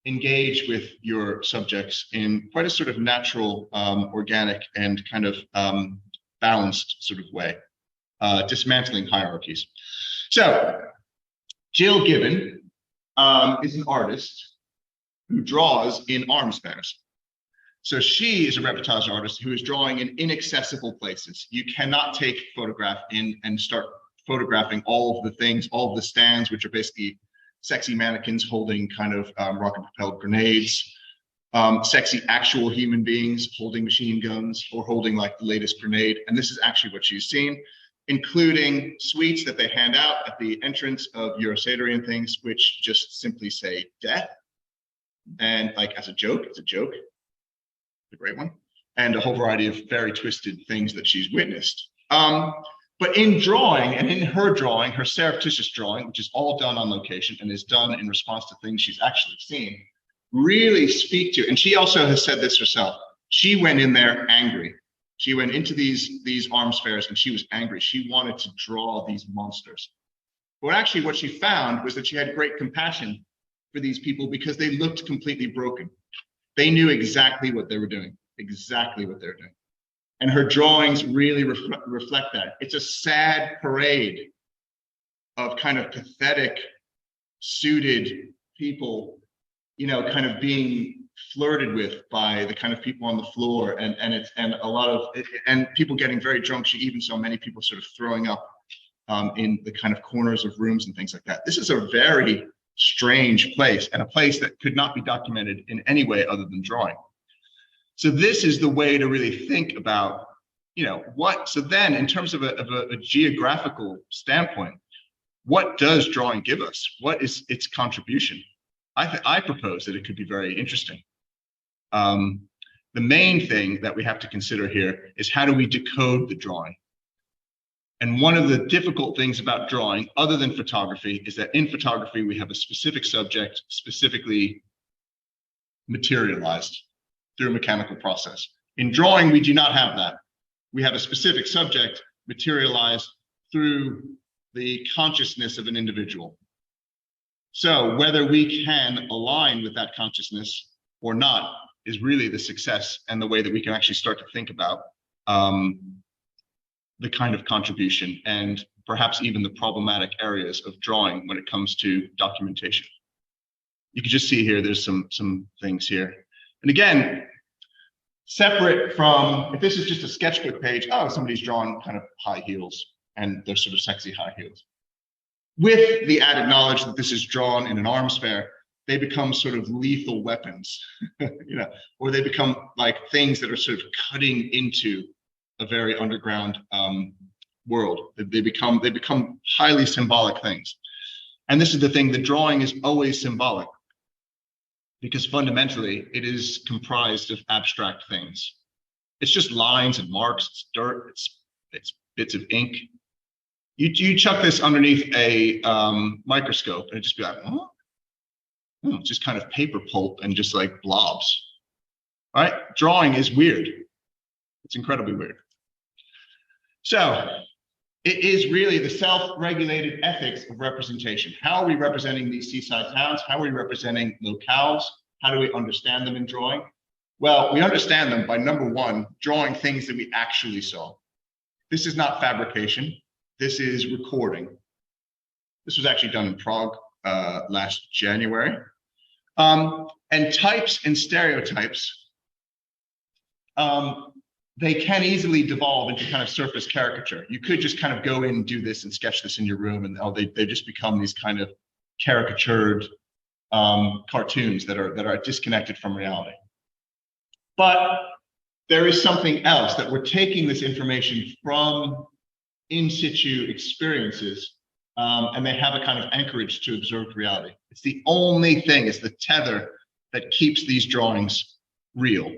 engage with your subjects in quite a sort of natural, organic, and kind of balanced sort of way, dismantling hierarchies. So Jill Gibbon is an artist who draws in arms fairs. So she is a reportage artist who is drawing in inaccessible places. You cannot take a photograph in and start photographing all of the things, all of the stands, which are basically sexy mannequins holding kind of rocket-propelled grenades, sexy actual human beings holding machine guns or holding like the latest grenade. And this is actually what she's seen, including sweets that they hand out at the entrance of Illustrator and things, which just simply say death. And like as a joke, it's a joke. A great one, and a whole variety of very twisted things that she's witnessed. But in drawing, and in her drawing, her surreptitious drawing, which is all done on location and is done in response to things she's actually seen, really speak to, and she also has said this herself, she went in there angry. She went into these arms fairs and she was angry. She wanted to draw these monsters. But actually what she found was that she had great compassion for these people because they looked completely broken. They knew exactly what they were doing, exactly what they were doing. And her drawings really reflect that. It's a sad parade of kind of pathetic, suited people, you know, kind of being flirted with by the kind of people on the floor, and a lot of people getting very drunk. She even saw many people sort of throwing up in the kind of corners of rooms and things like that. This is a very strange place, and a place that could not be documented in any way other than drawing. So this is the way to really think about, you know, what, so then in terms of a geographical standpoint, what does drawing give us? What is its contribution? I propose that it could be very interesting. The main thing that we have to consider here is how do we decode the drawing? And one of the difficult things about drawing, other than photography, is that in photography, we have a specific subject specifically materialized through a mechanical process. In drawing, we do not have that. We have a specific subject materialized through the consciousness of an individual. So whether we can align with that consciousness or not is really the success and the way that we can actually start to think about the kind of contribution and perhaps even the problematic areas of drawing when it comes to documentation. You can just see here, there's some things here. And again, separate from, if this is just a sketchbook page, oh, somebody's drawn kind of high heels and they're sort of sexy high heels. With the added knowledge that this is drawn in an arms fair, they become sort of lethal weapons, you know, or they become like things that are sort of cutting into a very underground world. They become highly symbolic things. And this is the thing, the drawing is always symbolic because fundamentally it is comprised of abstract things. It's just lines and marks, it's dirt, it's bits of ink. You chuck this underneath a microscope and it just be like, oh, just kind of paper pulp and just like blobs. All right, drawing is weird. It's incredibly weird. So it is really the self-regulated ethics of representation. How are we representing these seaside towns? How are we representing locales? How do we understand them in drawing? Well, we understand them by, number one, drawing things that we actually saw. This is not fabrication. This is recording. This was actually done in Prague last January. And types and stereotypes, they can easily devolve into kind of surface caricature. You could just kind of go in and do this and sketch this in your room, and they just become these kind of caricatured cartoons that are disconnected from reality. But there is something else, that we're taking this information from in situ experiences, and they have a kind of anchorage to observed reality. It's the only thing, it's the tether that keeps these drawings real.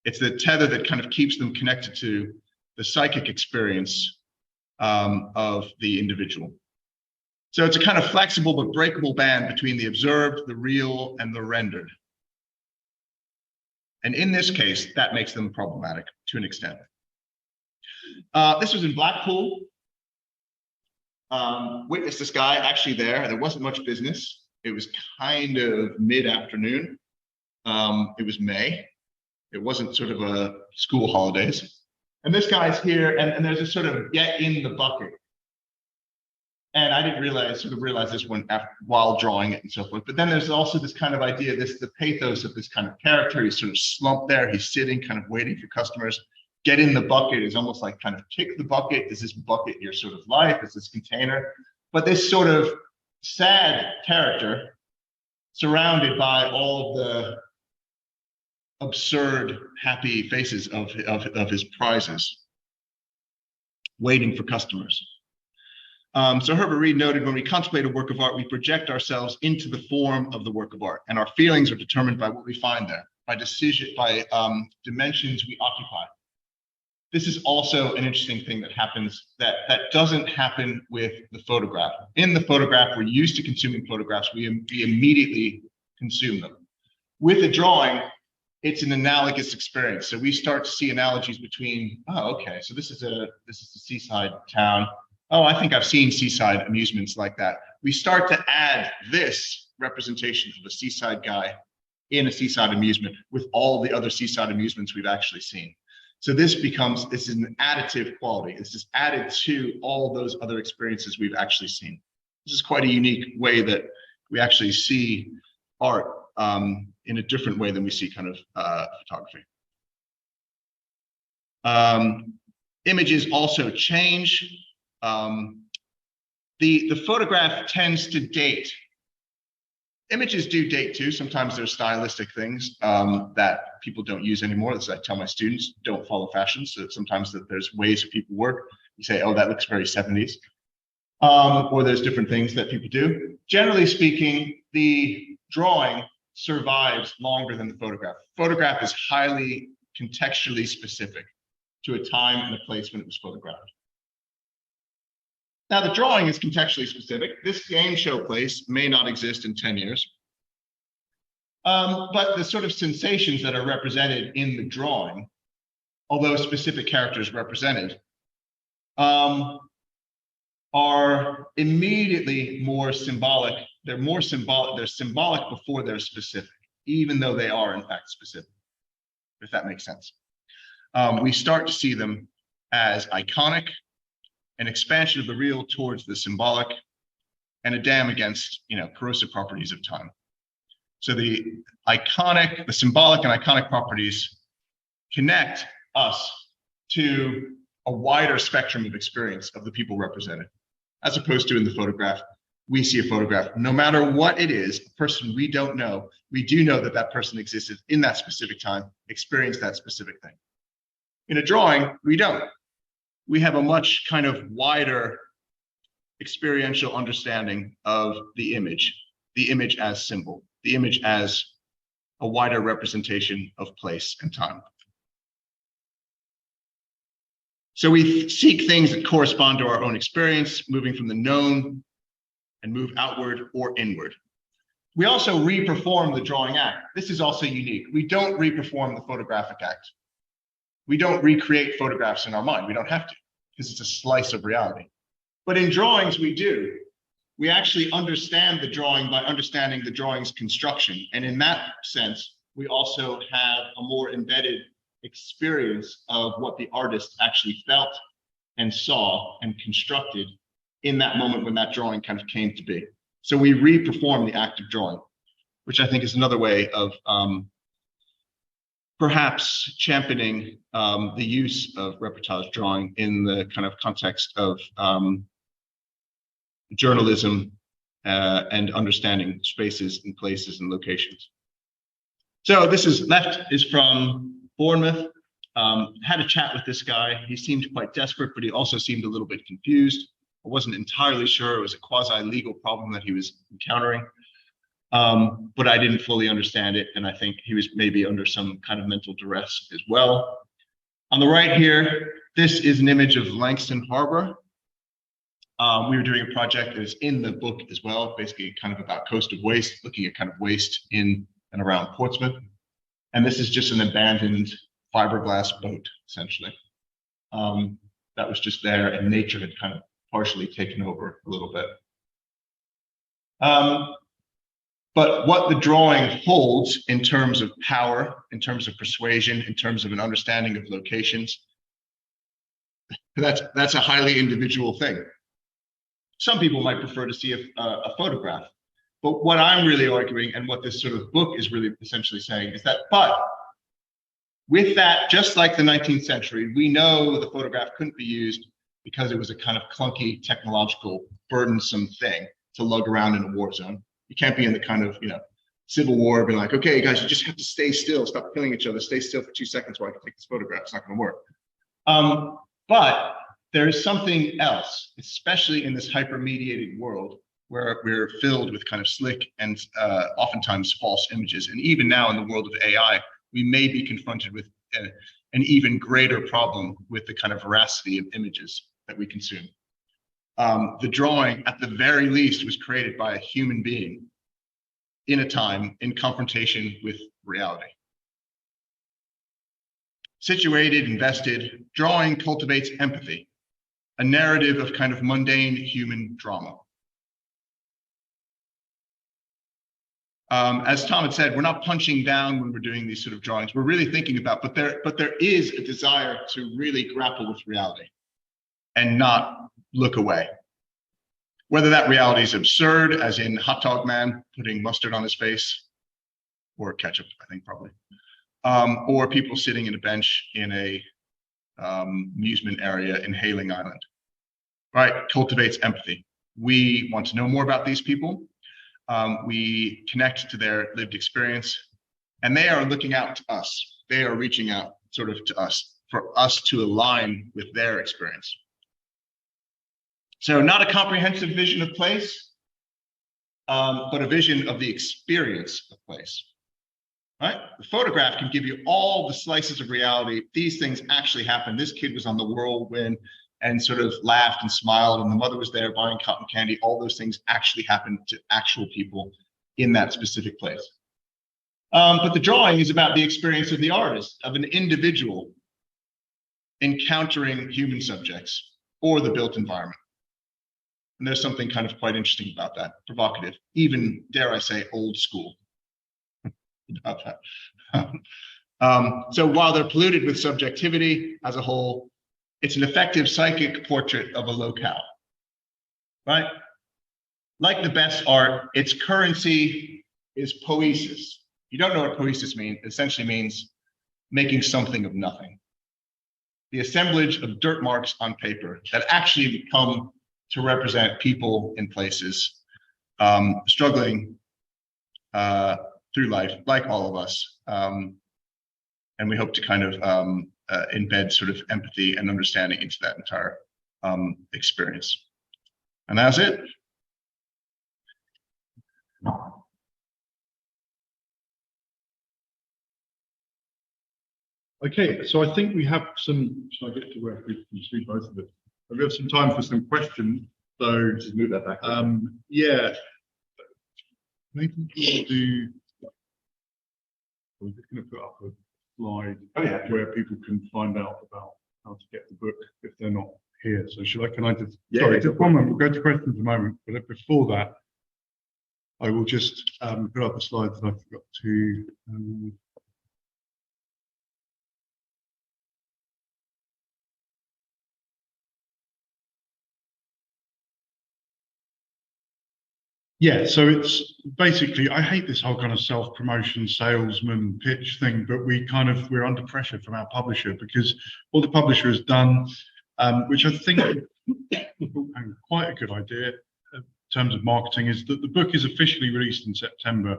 It's the tether that kind of keeps them connected to the psychic experience of the individual. So it's a kind of flexible but breakable band between the observed, the real, and the rendered. And in this case, that makes them problematic to an extent. This was in Blackpool. Witnessed this guy actually there. There wasn't much business. It was kind of mid-afternoon. It was May. It wasn't sort of a school holidays. And this guy's here, and there's a sort of get in the bucket. And I didn't realize this while drawing it and so forth. But then there's also this kind of idea, the pathos of this kind of character. He's sort of slumped there. He's sitting, kind of waiting for customers. Get in the bucket is almost like kind of kick the bucket. Is this bucket your sort of life? Is this container? But this sort of sad character surrounded by all of the absurd, happy faces of his prizes, waiting for customers. So Herbert Reed noted, when we contemplate a work of art, we project ourselves into the form of the work of art, and our feelings are determined by what we find there, by dimensions we occupy. This is also an interesting thing that happens that doesn't happen with the photograph. In the photograph, we're used to consuming photographs. We immediately consume them. With a drawing, it's an analogous experience. So we start to see analogies between, oh, okay, so this is a seaside town. Oh, I think I've seen seaside amusements like that. We start to add this representation of a seaside guy in a seaside amusement with all the other seaside amusements we've actually seen. So this is an additive quality. This is added to all those other experiences we've actually seen. This is quite a unique way that we actually see art in a different way than we see kind of photography. Images also change. The photograph tends to date. Images do date too. Sometimes there's stylistic things that people don't use anymore. As I tell my students, don't follow fashion. So sometimes there's ways that people work. You say, oh, that looks very 70s. Or there's different things that people do. Generally speaking, the drawing survives longer than the photograph. Photograph is highly contextually specific to a time and a place when it was photographed. Now, the drawing is contextually specific. This game show place may not exist in 10 years. But the sort of sensations that are represented in the drawing, although specific characters represented, are immediately more symbolic. They're more symbolic. They're symbolic before they're specific, even though they are in fact specific, if that makes sense. We start to see them as iconic, an expansion of the real towards the symbolic, and a dam against, corrosive properties of time. So the symbolic and iconic properties connect us to a wider spectrum of experience of the people represented, as opposed to in the photograph. We see a photograph, no matter what it is, a person we don't know, we do know that that person existed in that specific time, experienced that specific thing. In a drawing, we don't. We have a much kind of wider experiential understanding of the image as symbol, the image as a wider representation of place and time. So we seek things that correspond to our own experience, moving from the known and move outward or inward. We also re-perform the drawing act. This is also unique. We don't re-perform the photographic act. We don't recreate photographs in our mind. We don't have to, because it's a slice of reality. But in drawings, we do. We actually understand the drawing by understanding the drawing's construction. And in that sense, we also have a more embedded experience of what the artist actually felt and saw and constructed in that moment when that drawing kind of came to be. So we re-perform the act of drawing, which I think is another way of perhaps championing the use of reportage drawing in the kind of context of journalism and understanding spaces and places and locations. So this is left is from Bournemouth. Had a chat with this guy. He seemed quite desperate, but he also seemed a little bit confused. I wasn't entirely sure it was a quasi-legal problem that he was encountering, but I didn't fully understand it, and I think he was maybe under some kind of mental duress as well. On the right here, this is an image of Langston Harbor. We were doing a project that is in the book as well, basically kind of about coastal waste, looking at kind of waste in and around Portsmouth. And this is just an abandoned fiberglass boat, essentially. That was just there, and nature had kind of partially taken over a little bit. But what the drawing holds in terms of power, in terms of persuasion, in terms of an understanding of locations, that's a highly individual thing. Some people might prefer to see a photograph, but what I'm really arguing, and what this sort of book is really essentially saying, is that, but with that, just like the 19th century, we know the photograph couldn't be used because it was a kind of clunky, technological, burdensome thing to lug around in a war zone. You can't be in the kind of, Civil War, being like, okay, guys, you just have to stay still, stop killing each other, stay still for 2 seconds while I can take this photograph. It's not going to work. But there is something else, especially in this hyper-mediated world where we're filled with kind of slick and oftentimes false images. And even now in the world of AI, we may be confronted with an even greater problem with the kind of veracity of images that we consume. The drawing, at the very least, was created by a human being in a time in confrontation with reality. Situated, invested, drawing cultivates empathy, a narrative of kind of mundane human drama. As Tom had said, we're not punching down when we're doing these sort of drawings. We're really thinking about, but there is a desire to really grapple with reality and not look away. Whether that reality is absurd, as in Hot Dog Man putting mustard on his face, or ketchup, I think probably, or people sitting in a bench in a amusement area in Hailing Island, right? Cultivates empathy. We want to know more about these people. We connect to their lived experience, and they are looking out to us. They are reaching out sort of to us, for us to align with their experience. So not a comprehensive vision of place, but a vision of the experience of place, right? The photograph can give you all the slices of reality. These things actually happened. This kid was on the whirlwind and sort of laughed and smiled, and the mother was there buying cotton candy. All those things actually happened to actual people in that specific place. But the drawing is about the experience of the artist, of an individual encountering human subjects or the built environment. And there's something kind of quite interesting about that, provocative, even, dare I say, old school about that. So while they're polluted with subjectivity as a whole, it's an effective psychic portrait of a locale, right? Like the best art, its currency is poesis. You don't know what poesis means. It essentially means making something of nothing. The assemblage of dirt marks on paper that actually come to represent people in places struggling through life, like all of us. And we hope to kind of embed sort of empathy and understanding into that entire experience. And that's it. Okay, so I think we have some, shall I get to where we can see both of it? We have some time for some questions, so just move that back. Yeah, maybe we'll do. We're just going to put up a slide where people can find out about how to get the book if they're not here. So can I just? Yeah, sorry, just one moment. We'll go to questions in a moment, but before that, I will just put up the slides that I forgot to. Yeah, so it's basically, I hate this whole kind of self-promotion salesman pitch thing, but we're under pressure from our publisher because what the publisher has done, which I think is quite a good idea in terms of marketing, is that the book is officially released in September,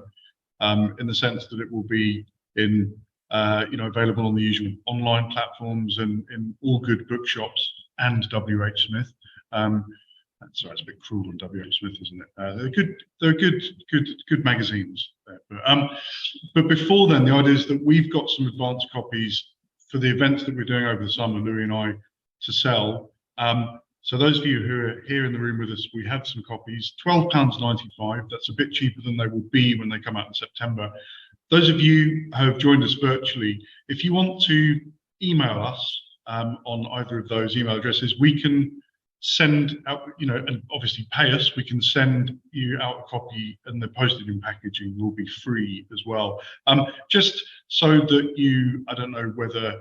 in the sense that it will be in available on the usual online platforms and in all good bookshops and WH Smith. Sorry, it's a bit cruel on WH Smith, isn't it? They're good magazines. But before then, the idea is that we've got some advanced copies for the events that we're doing over the summer, Louis and I, to sell. So those of you who are here in the room with us, we have some copies, £12.95. That's a bit cheaper than they will be when they come out in September. Those of you who have joined us virtually, if you want to email us on either of those email addresses, we can send out, and obviously pay us, we can send you out a copy, and the postage and packaging will be free as well. Just so that you, I don't know whether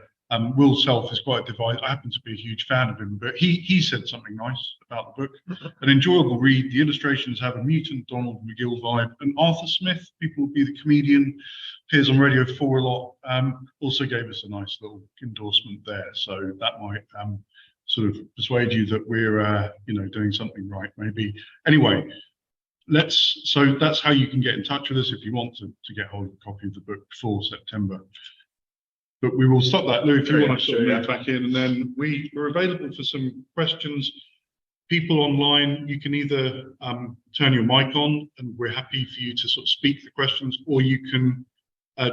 Will Self is quite divided. I happen to be a huge fan of him, but he said something nice about the book. An enjoyable read. The illustrations have a mutant Donald McGill vibe. And Arthur Smith, people will be the comedian, appears on Radio 4 a lot, also gave us a nice little endorsement there. So that might sort of persuade you that we're doing something right, maybe. Anyway, so that's how you can get in touch with us if you want to get hold of a copy of the book before September. But we will stop that. Lou, if you want to sort of move back in, and then we're available for some questions. People online, you can either turn your mic on, and we're happy for you to sort of speak the questions, or you can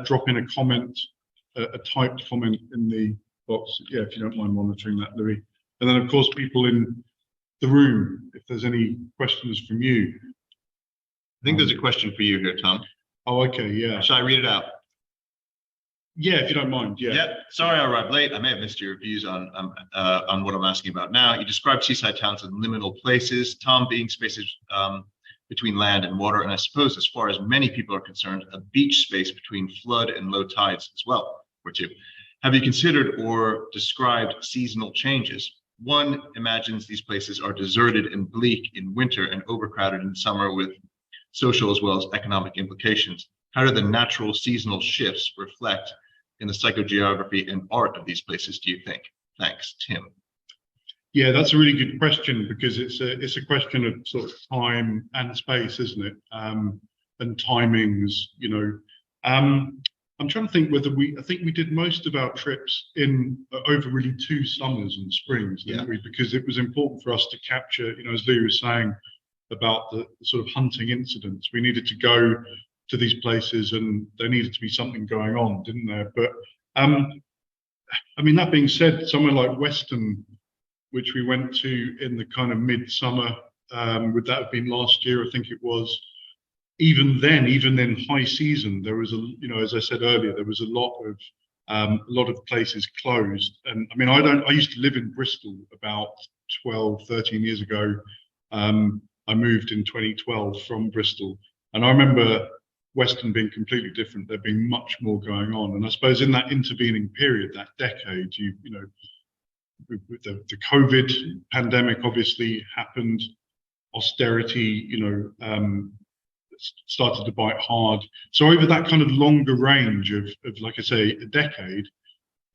drop in a comment, a typed comment in the box. Yeah, if you don't mind monitoring that, Louis. And then, of course, people in the room, if there's any questions from you. I think there's a question for you here, Tom. Oh, okay, yeah. Shall I read it out? Yeah, if you don't mind, yeah. Yeah, sorry I arrived late. I may have missed your views on what I'm asking about now. You describe seaside towns as liminal places, Tom, being spaces between land and water, and I suppose as far as many people are concerned, a beach space between flood and low tides as well, or two. Have you considered or described seasonal changes? One imagines these places are deserted and bleak in winter and overcrowded in summer with social as well as economic implications. How do the natural seasonal shifts reflect in the psychogeography and art of these places, do you think? Thanks, Tim. Yeah, that's a really good question, because it's a question of sort of time and space, isn't it? And timings, I'm trying to think whether I think we did most of our trips over really 2 summers and springs, didn't we? Because it was important for us to capture, as Lee was saying about the sort of hunting incidents. We needed to go to these places, and there needed to be something going on, didn't there? But that being said, somewhere like Weston, which we went to in the kind of midsummer, would that have been last year? I think it was. Even in high season, there was as I said earlier, there was a lot of places closed. And I used to live in Bristol about 12, 13 years ago. I moved in 2012 from Bristol, and I remember Weston being completely different. There being much more going on, and I suppose in that intervening period, that decade, the COVID pandemic obviously happened, austerity, started to bite hard. So over that kind of longer range of like I say, a decade,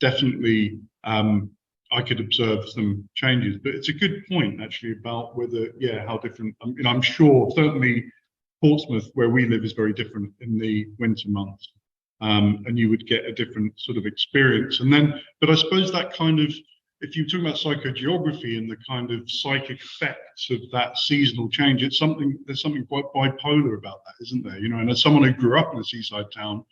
definitely I could observe some changes. But it's a good point actually about whether, how different. I'm sure certainly Portsmouth, where we live, is very different in the winter months, and you would get a different sort of experience. But I suppose that kind of, if you're talking about psychogeography and the kind of psychic effects of that seasonal change, there's something quite bipolar about that, isn't there? And as someone who grew up in a seaside town,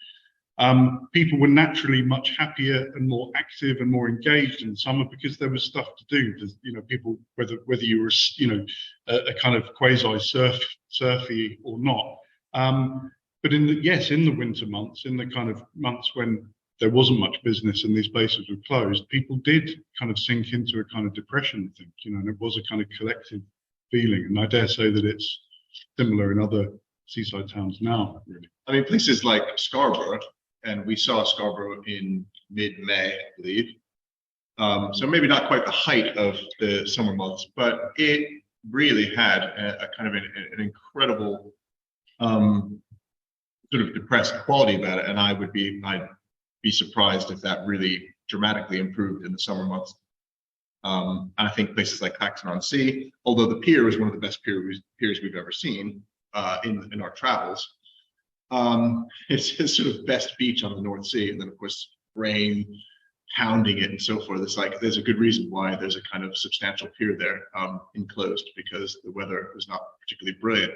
people were naturally much happier and more active and more engaged in summer because there was stuff to do. People, whether you were, a kind of quasi surfy or not. But in the winter months, in the kind of months when there wasn't much business and these places were closed, people did kind of sink into a kind of depression, I think, and it was a kind of collective feeling. And I dare say that it's similar in other seaside towns now, really. Places like Scarborough, and we saw Scarborough in mid-May, I believe. So maybe not quite the height of the summer months, but it really had a kind of an incredible sort of depressed quality about it. And I'd be surprised if that really dramatically improved in the summer months. And I think places like Clacton-on-Sea, although the pier was one of the best piers we've ever seen in our travels, it's his sort of best beach on the North Sea. And then, of course, rain pounding it and so forth. It's like there's a good reason why there's a kind of substantial pier there enclosed, because the weather was not particularly brilliant.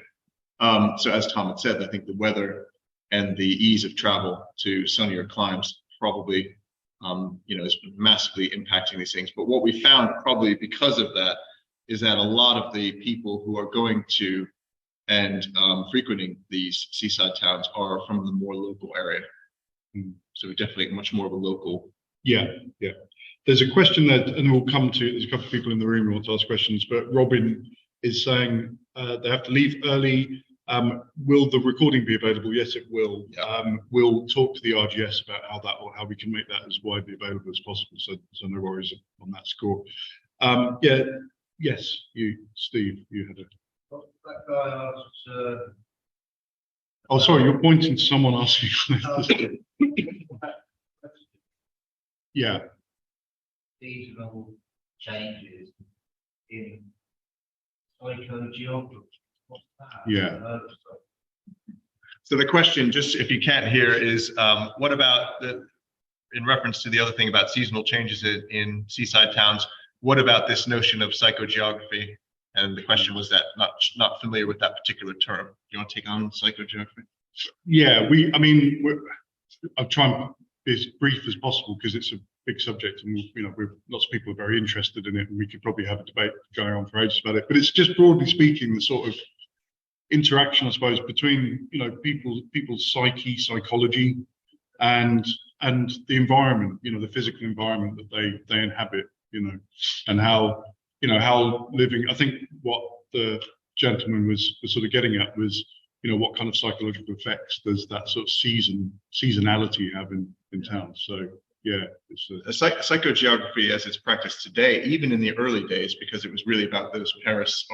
So as Tom had said, I think the weather and the ease of travel to sunnier climes probably is massively impacting these things. But what we found probably because of that is that a lot of the people who are going to and frequenting these seaside towns are from the more local area. So definitely much more of a local. Yeah. There's a question that, and we'll come to, there's a couple of people in the room who want to ask questions, but Robin is saying they have to leave early. Will the recording be available? Yes, it will. Yeah. We'll talk to the RGS about how we can make that as widely available as possible. So no worries on that score. Yes, Steve, you had a. That guy asked. Oh, sorry, you're pointing to someone asking. Yeah. Seasonal changes in psychogeography. What's that? Yeah. So the question, just if you can't hear, is what about in reference to the other thing about seasonal changes in seaside towns, what about this notion of psychogeography? And the question was that not familiar with that particular term. Do you want to take on psychogeography? Yeah, I'll try and be as brief as possible because it's a big subject, and lots of people are very interested in it, and we could probably have a debate going on for ages about it. But it's just broadly speaking the sort of interaction, I suppose, between people's psychology, and the environment, the physical environment that they inhabit, and how living. I think what the gentleman was sort of getting at was, what kind of psychological effects does that sort of seasonality have in towns? So yeah, it's Psychogeography as it's practiced today, even in the early days, because it was really about those Paris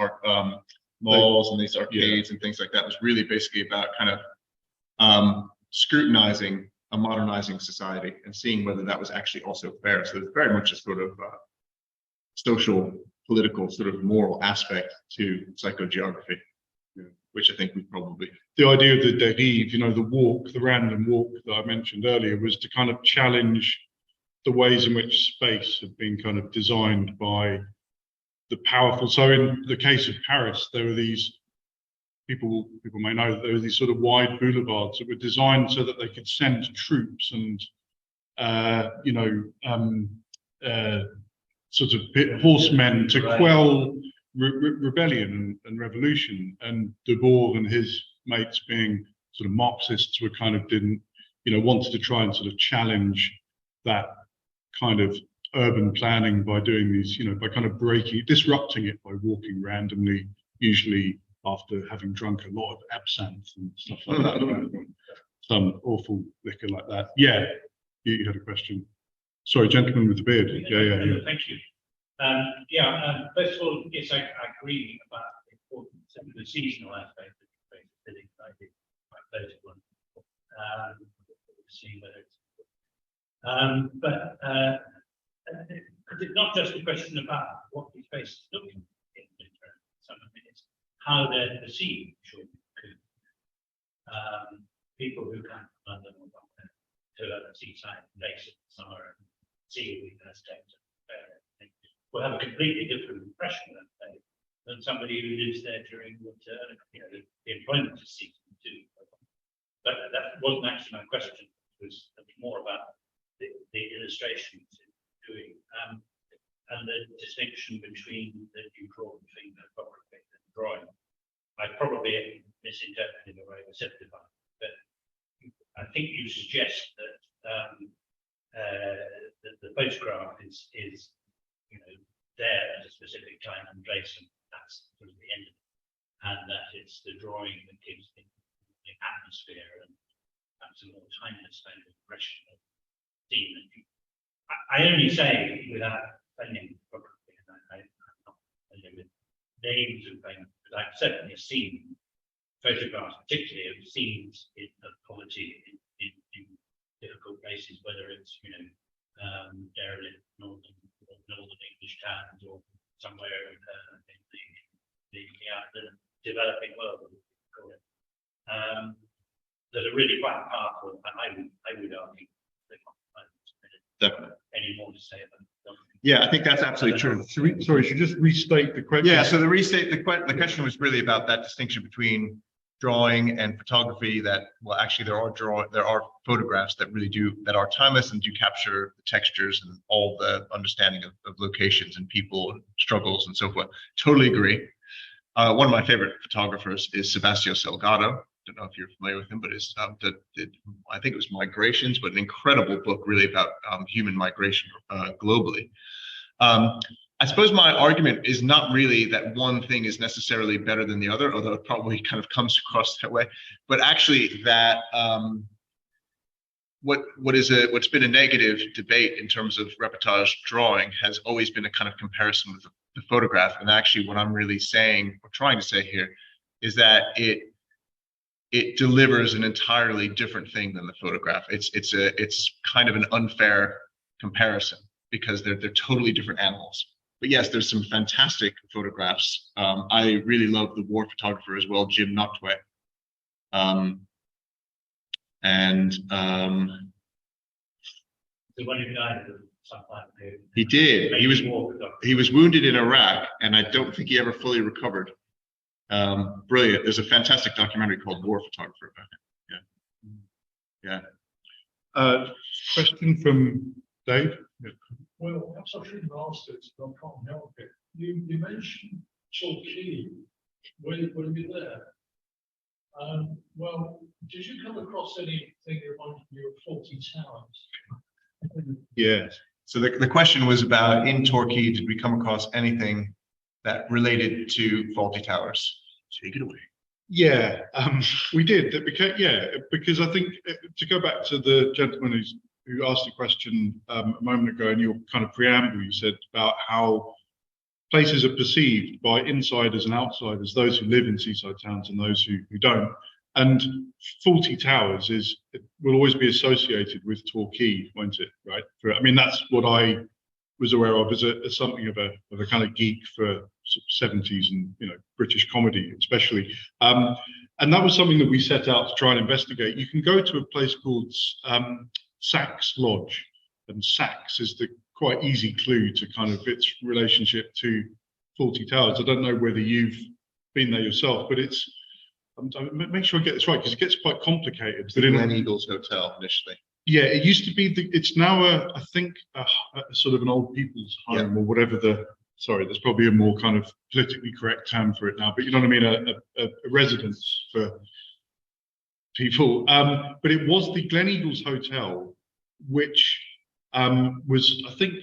malls and these arcades and things like that, was really basically about kind of scrutinizing a modernizing society and seeing whether that was actually also fair. So it's very much a sort of social, political, sort of moral aspect to psychogeography, which I think we probably. The idea of the dérive, the random walk that I mentioned earlier, was to kind of challenge the ways in which space had been kind of designed by the powerful. So in the case of Paris, there were these people may know that there were these sort of wide boulevards that were designed so that they could send troops and sort of horsemen to quell rebellion and revolution. And De Boer and his mates, being sort of Marxists, were kind of wanted to try and sort of challenge that kind of urban planning by doing these, by kind of disrupting it by walking randomly, usually after having drunk a lot of absinthe and stuff like that. Some awful liquor like that. Yeah, you had a question. Sorry, gentleman with the beard. Yeah. Thank you. First of all, yes, I agree about the importance of the seasonal aspect of the physics. I did quite close one. See whether it's. It's not just a question about what these spaces look in some of it is how they're perceived. People who come from London or to a seaside place in the summer and see the estate will have a completely different impression of that day than somebody who lives there during winter. The employment is season too. But that wasn't actually my question. It was more about the illustrations doing and the distinction between that you draw between the photography and the drawing. I probably misinterpreted the way I simplified, but I think you suggest that the photograph is there at a specific time and place, and that's sort of the end of it, and that it's the drawing that gives the atmosphere and perhaps a more timeless kind of impression of scene. I only say without offending photography, and I'm not familiar with names of things, but I've certainly seen photographs, particularly of scenes of poverty in difficult places, whether it's derelict northern English towns or somewhere in the developing world, call it, that are really quite powerful. And I would argue Definitely. any more to say about it. Yeah, I think that's absolutely true. Should we just restate the question? Yeah, so the question was really about that distinction between drawing and photography, that, well, actually there are photographs that really that are timeless and do capture the textures and all the understanding of locations and people and struggles and so forth. Totally agree. One of my favorite photographers is Sebastião Salgado. Don't know if you're familiar with him, but I think it was Migrations, but an incredible book really about human migration globally. I suppose my argument is not really that one thing is necessarily better than the other, although it probably kind of comes across that way, but actually that what's been a negative debate in terms of reportage drawing has always been a kind of comparison with the photograph. And actually what I'm really saying, or trying to say here, is that it delivers an entirely different thing than the photograph. It's kind of an unfair comparison because they're totally different animals. But yes, there's some fantastic photographs. I really love the war photographer as well, Jim Noctway. The one who died of some time ago. He did. He was wounded in Iraq, and I don't think he ever fully recovered. Brilliant. There's a fantastic documentary called War Photographer about him. Yeah. Question from Dave. Yeah. Well, perhaps I shouldn't have asked it, but I can't help it. You mentioned Torquay when you were there. Well, did you come across anything that reminded you of 40 Towers? Yes. So the question was about, in Torquay, did we come across anything that related to Fawlty Towers? Take it away. Yeah, we did. Because I think to go back to the gentleman who asked the question a moment ago in your kind of preamble, you said about how places are perceived by insiders and outsiders, those who live in seaside towns and those who don't. And Fawlty Towers will always be associated with Torquay, won't it? Right? I mean, that's what I was aware of as something of a kind of geek for 70s and British comedy especially. And that was something that we set out to try and investigate. You can go to a place called Sykes Lodge, and Sykes is the quite easy clue to kind of its relationship to Fawlty Towers. I don't know whether you've been there yourself, but it's make sure I get this right because it gets quite complicated. But in Eagles Hotel initially. Yeah, it used to be. It's now I think a sort of an old people's home, or whatever there's probably a more kind of politically correct term for it now, but you know what I mean, a residence for people. But it was the Gleneagles Hotel, which was, I think,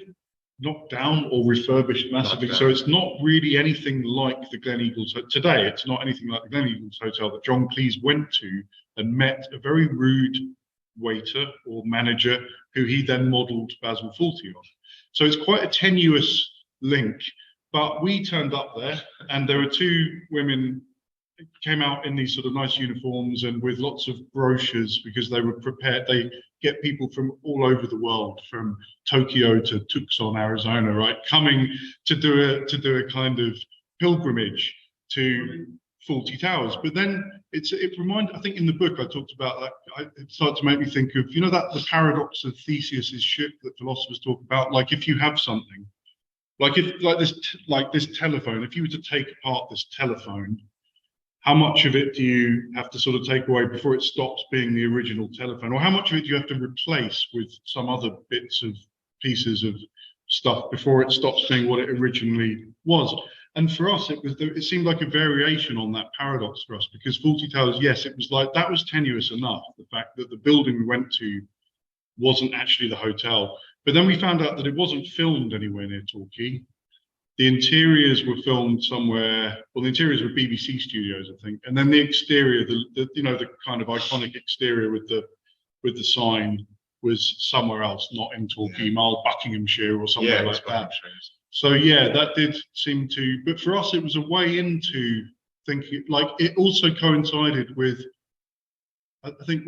knocked down or refurbished massively. So it's not really anything like the Gleneagles today. It's not anything like the Gleneagles Hotel that John Cleese went to and met a very rude waiter or manager who he then modelled Basil Fawlty on. So it's quite a tenuous link. But we turned up there, and there were two women who came out in these sort of nice uniforms and with lots of brochures because they were prepared. They get people from all over the world, from Tokyo to Tucson, Arizona, right, coming to do a kind of pilgrimage to Fawlty Towers. But then it reminded, I think in the book I talked about that. It started to make me think of, that the paradox of Theseus's ship that philosophers talk about. Like if you have something, like this telephone, if you were to take apart this telephone, how much of it do you have to sort of take away before it stops being the original telephone? Or how much of it do you have to replace with some other pieces of stuff before it stops being what it originally was? And for us, it seemed like a variation on that paradox for us, because Fawlty Towers, yes, it was like, that was tenuous enough, the fact that the building we went to wasn't actually the hotel. But then we found out that it wasn't filmed anywhere near Torquay. The interiors were filmed somewhere. Well, the interiors were BBC studios, I think, and then the exterior, the kind of iconic exterior with the sign, was somewhere else, not in Torquay, Buckinghamshire or somewhere like that. So yeah, that did seem to. But for us, it was a way into thinking. Like it also coincided with, I think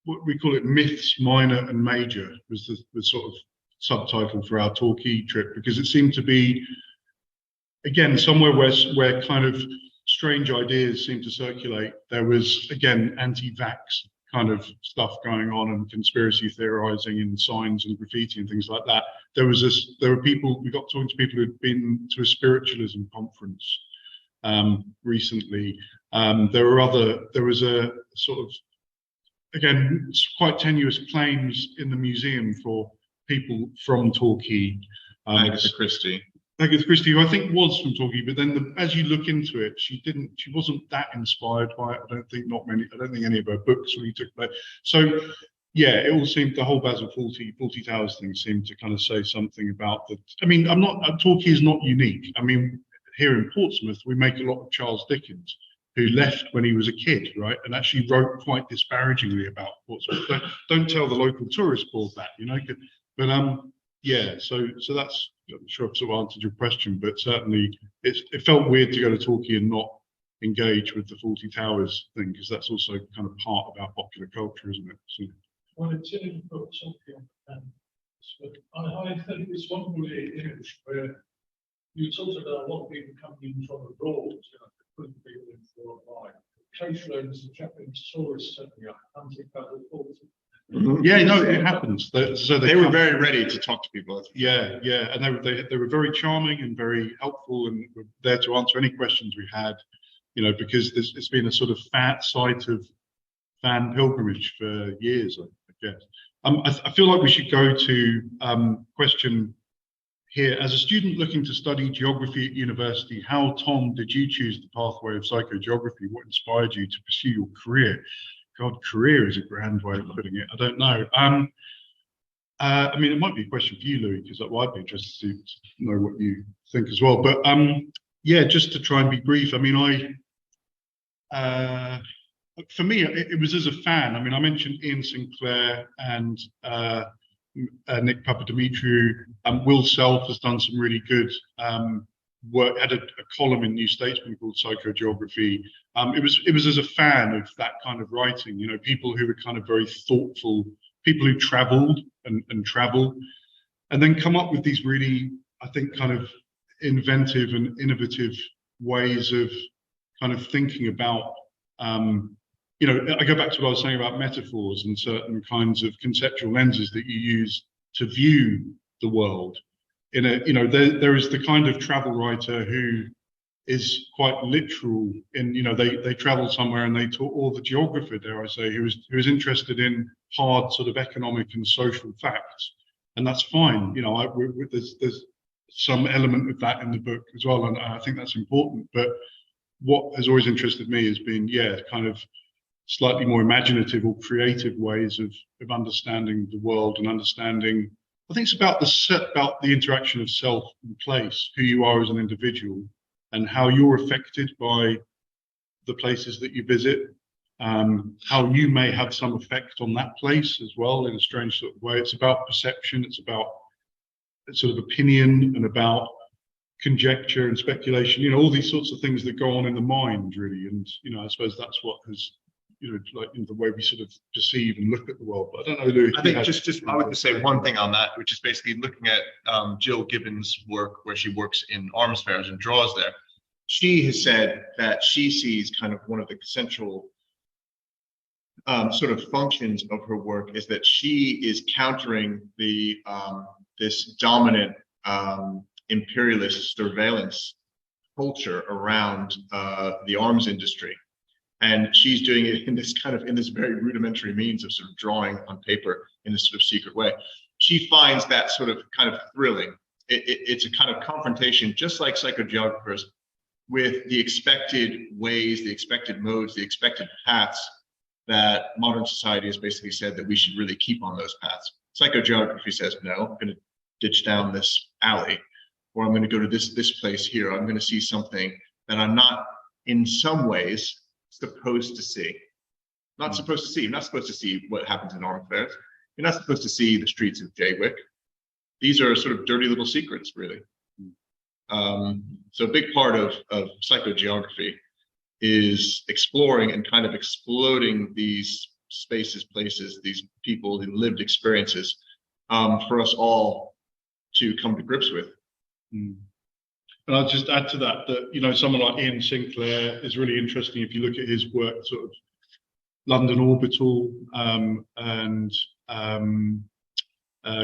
what we call it, myths minor and major was the sort of subtitle for our Torquay trip, because it seemed to be, again, somewhere where kind of strange ideas seemed to circulate. There was, again, anti-vax kind of stuff going on and conspiracy theorizing and signs and graffiti and things like that. There were people, we got talking to people who'd been to a spiritualism conference recently. There was a sort of, again, quite tenuous claims in the museum for people from Torquay. Agatha Christie. Agatha Christie, who I think was from Torquay, but then as you look into it, she wasn't that inspired by it. I don't think any of her books really took place. So yeah, it all seemed, the whole Basil Fawlty Towers thing seemed to kind of say something about that. I mean, Torquay is not unique. I mean, here in Portsmouth, we make a lot of Charles Dickens, who left when he was a kid, right? And actually wrote quite disparagingly about Portsmouth. But don't tell the local tourist board that, you know. But yeah, so that's, I'm not sure I've sort of answered your question, but certainly it felt weird to go to Torquay and not engage with the Fawlty Towers thing, because that's also kind of part of our popular culture, isn't it? So, Well, it's in the book, something on but I think it's one really image where you talked about a lot of people coming in from abroad, you know, couldn't be in for a while. Caseloads of Japanese tourists turning up, anti-Basil Fawlty. yeah, no, it happens. So They were very ready to talk to people. Yeah, yeah, and they were very charming and very helpful, and were there to answer any questions we had, you know, because it's been a sort of site of fan pilgrimage for years, I guess. I feel like we should go to question here. As a student looking to study geography at university, how, Tom, did you choose the pathway of psychogeography? What inspired you to pursue your career? God, career is a grand way of putting it. I don't know. I mean, it might be a question for you, Louis, because I'd be interested to know what you think as well. But yeah, just to try and be brief. I mean, for me, it was as a fan. I mean, I mentioned Ian Sinclair and Nick Papadimitriou. Will Self has done some really good work. Had a column in New Statesman called Psychogeography. It was as a fan of that kind of writing. You know, people who were kind of very thoughtful, people who travelled and travel, and then come up with these really, I think, kind of inventive and innovative ways of kind of thinking about. You know, I go back to what I was saying about metaphors and certain kinds of conceptual lenses that you use to view the world. In a, you know, there is the kind of travel writer who is quite literal in, you know, they travel somewhere and they talk, or the geographer, dare I say, who is interested in hard sort of economic and social facts, and that's fine. You know, there's some element of that in the book as well, and I think that's important. But what has always interested me has been, yeah, kind of slightly more imaginative or creative ways of understanding the world and understanding. I think it's about the interaction of self and place, who you are as an individual, and how you're affected by the places that you visit, how you may have some effect on that place as well in a strange sort of way. It's about perception, it's about sort of opinion, and about conjecture and speculation, you know, all these sorts of things that go on in the mind, really. And, you know, I suppose that's what has, you know, like in the way we sort of perceive and look at the world. But I don't know, Louis. I think I would just say one thing on that, which is basically looking at Jill Gibbons' work, where she works in arms fairs and draws there. She has said that she sees kind of one of the central sort of functions of her work is that she is countering the this dominant imperialist surveillance culture around the arms industry. And she's doing it in this very rudimentary means of sort of drawing on paper in this sort of secret way. She finds that sort of kind of thrilling. It's a kind of confrontation, just like psychogeographers, with the expected ways, the expected modes, the expected paths that modern society has basically said that we should really keep on those paths. Psychogeography says, no, I'm going to ditch down this alley, or I'm going to go to this place here. I'm going to see something that I'm not, in some ways, supposed to see. Not supposed to see. You're not supposed to see what happens in arms fairs. You're not supposed to see the streets of Jaywick. These are sort of dirty little secrets, really. So a big part of psychogeography is exploring and kind of exploding these spaces, places, these people and lived experiences for us all to come to grips with. And I'll just add to that, you know, someone like Ian Sinclair is really interesting if you look at his work, sort of London Orbital, and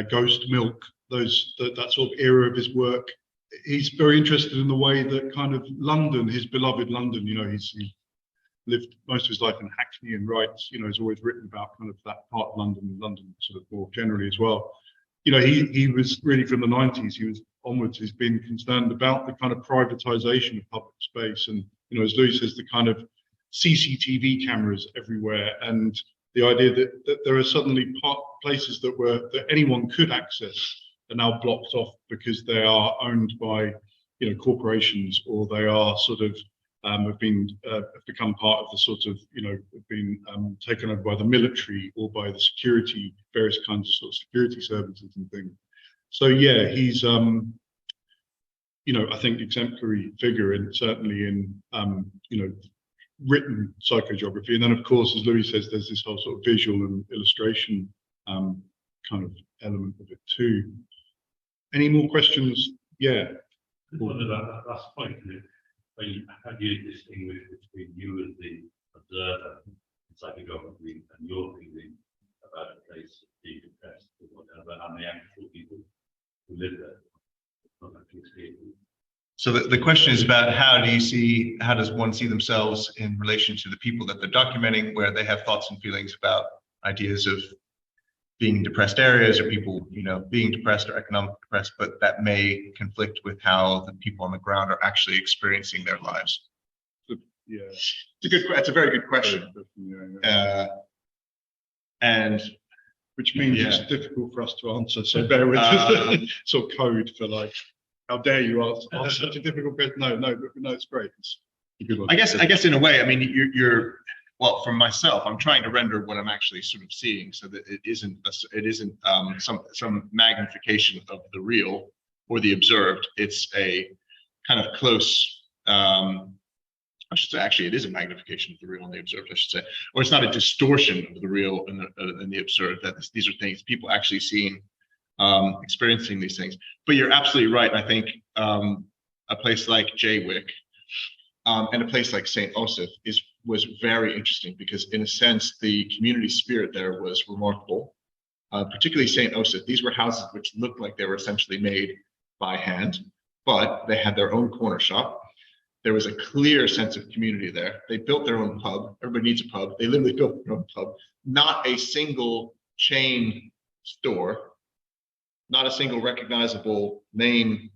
Ghost Milk, that sort of era of his work. He's very interested in the way that kind of London, his beloved London, you know, he lived most of his life in Hackney and writes, you know, he's always written about kind of that part of London sort of more generally as well. You know, he was really from the 90s, he was onwards, he's been concerned about the kind of privatization of public space. And, you know, as Louise says, the kind of CCTV cameras everywhere, and the idea that there are suddenly places that anyone could access are now blocked off because they are owned by, you know, corporations, or they are sort of have become part of the sort of, you know, have been taken over by the military or by the security, various kinds of sort of security services and things. So yeah, he's you know, I think exemplary figure, and certainly in you know, written psychogeography. And then of course, as Louis says, there's this whole sort of visual and illustration kind of element of it too. Any more questions? Yeah. I wondered about that last point. How do you distinguish between you as the observer in psychogeography and your feeling about a place being depressed or whatever, and the actual people who live there? So the question is about how does one see themselves in relation to the people that they're documenting, where they have thoughts and feelings about ideas of being in depressed areas, or people, you know, being depressed or economically depressed, but that may conflict with how the people on the ground are actually experiencing their lives. Yeah, It's a very good question. And which means it's difficult for us to answer. So bear with us. Sort of code for like, how dare you ask such a difficult question? No, it's great. It's a good one. I guess in a way, I mean, you're well, from myself, I'm trying to render what I'm actually sort of seeing, so that it isn't some magnification of the real or the observed. It's a kind of close. I should say, actually, it is a magnification of the real and the observed, I should say, or it's not a distortion of the real and the observed. That these are things people actually seeing, experiencing these things. But you're absolutely right. I think a place like Jaywick and a place like St. Osoph was very interesting, because in a sense, the community spirit there was remarkable, particularly St. Osoph. These were houses which looked like they were essentially made by hand, but they had their own corner shop. There was a clear sense of community there. They built their own pub. Everybody needs a pub. They literally built their own pub. Not a single chain store, not a single recognizable name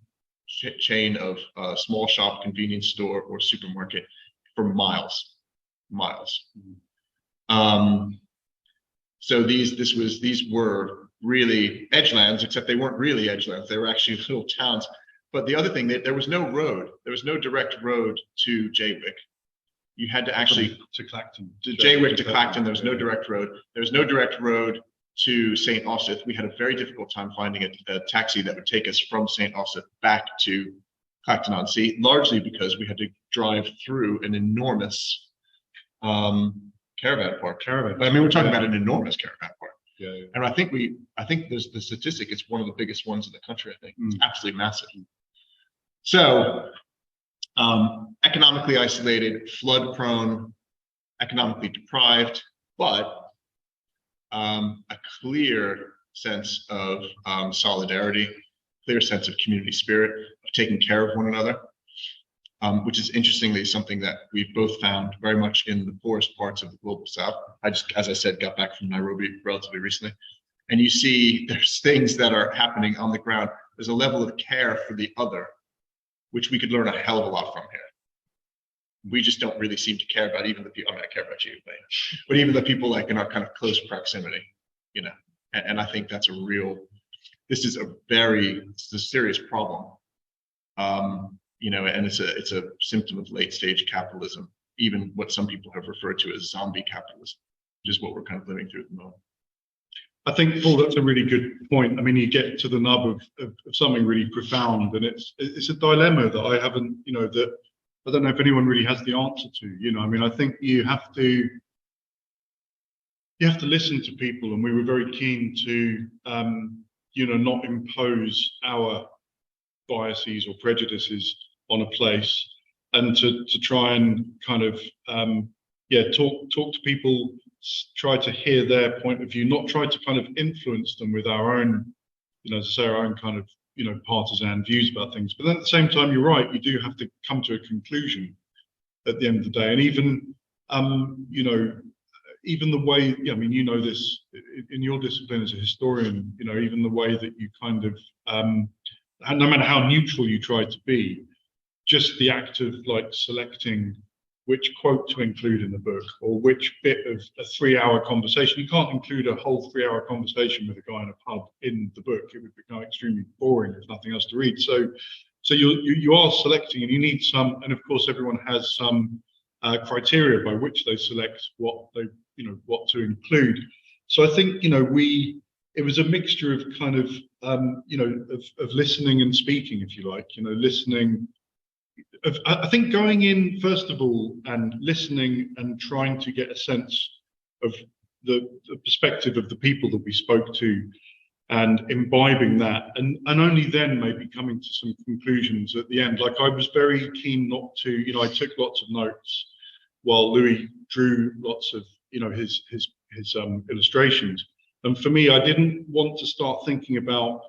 chain of small shop, convenience store, or supermarket for miles. So these were really edgelands, except they weren't really edgelands. They were actually little towns. But the other thing, there was no road. There was no direct road to Jaywick. You had to actually to Clacton. To Jaywick to Clacton. There was no direct road. There was no direct road to St. Osoph. We had a very difficult time finding a taxi that would take us from St. Osoph back to Clacton-on-Sea, largely because we had to drive through an enormous caravan park. But I mean, we're talking about an enormous caravan park. Yeah. And I think there's the statistic, it's one of the biggest ones in the country, I think. It's absolutely massive. So economically isolated, flood prone, economically deprived, but a clear sense of solidarity, clear sense of community spirit, of taking care of one another, which is interestingly something that we've both found very much in the poorest parts of the global south. I just, as I said, got back from Nairobi relatively recently. And you see there's things that are happening on the ground. There's a level of care for the other, which we could learn a hell of a lot from here. We just don't really seem to care about even the people. I mean, I care about you, but even the people like in our kind of close proximity, you know. And I think that's this is a serious problem. You know, and it's a symptom of late stage capitalism, even what some people have referred to as zombie capitalism, which is what we're kind of living through at the moment. I think, Paul, that's a really good point. I mean, you get to the nub of something really profound, and it's a dilemma that I haven't, you know, that I don't know if anyone really has the answer to. You know, I mean, I think you have to listen to people, and we were very keen to, you know, not impose our biases or prejudices on a place, and to try and kind of talk to people try to hear their point of view, not try to kind of influence them with our own, as I say, our own kind of, partisan views about things. But then at the same time, you're right, you do have to come to a conclusion at the end of the day. And even, even the way, this in your discipline as a historian, even the way that you kind of, no matter how neutral you try to be, just the act of like selecting which quote to include in the book or which bit of a 3-hour conversation. You can't include a whole 3-hour conversation with a guy in a pub in the book. It would become extremely boring if nothing else to read. So you are selecting, and you need some, and of course everyone has some criteria by which they select what they, what to include. So I think, it was a mixture of kind of, of listening and speaking, if you like, listening. I think going in, first of all, and listening and trying to get a sense of the perspective of the people that we spoke to and imbibing that, and only then maybe coming to some conclusions at the end. Like I was very keen not to, I took lots of notes while Louis drew lots of, his illustrations. And for me, I didn't want to start thinking about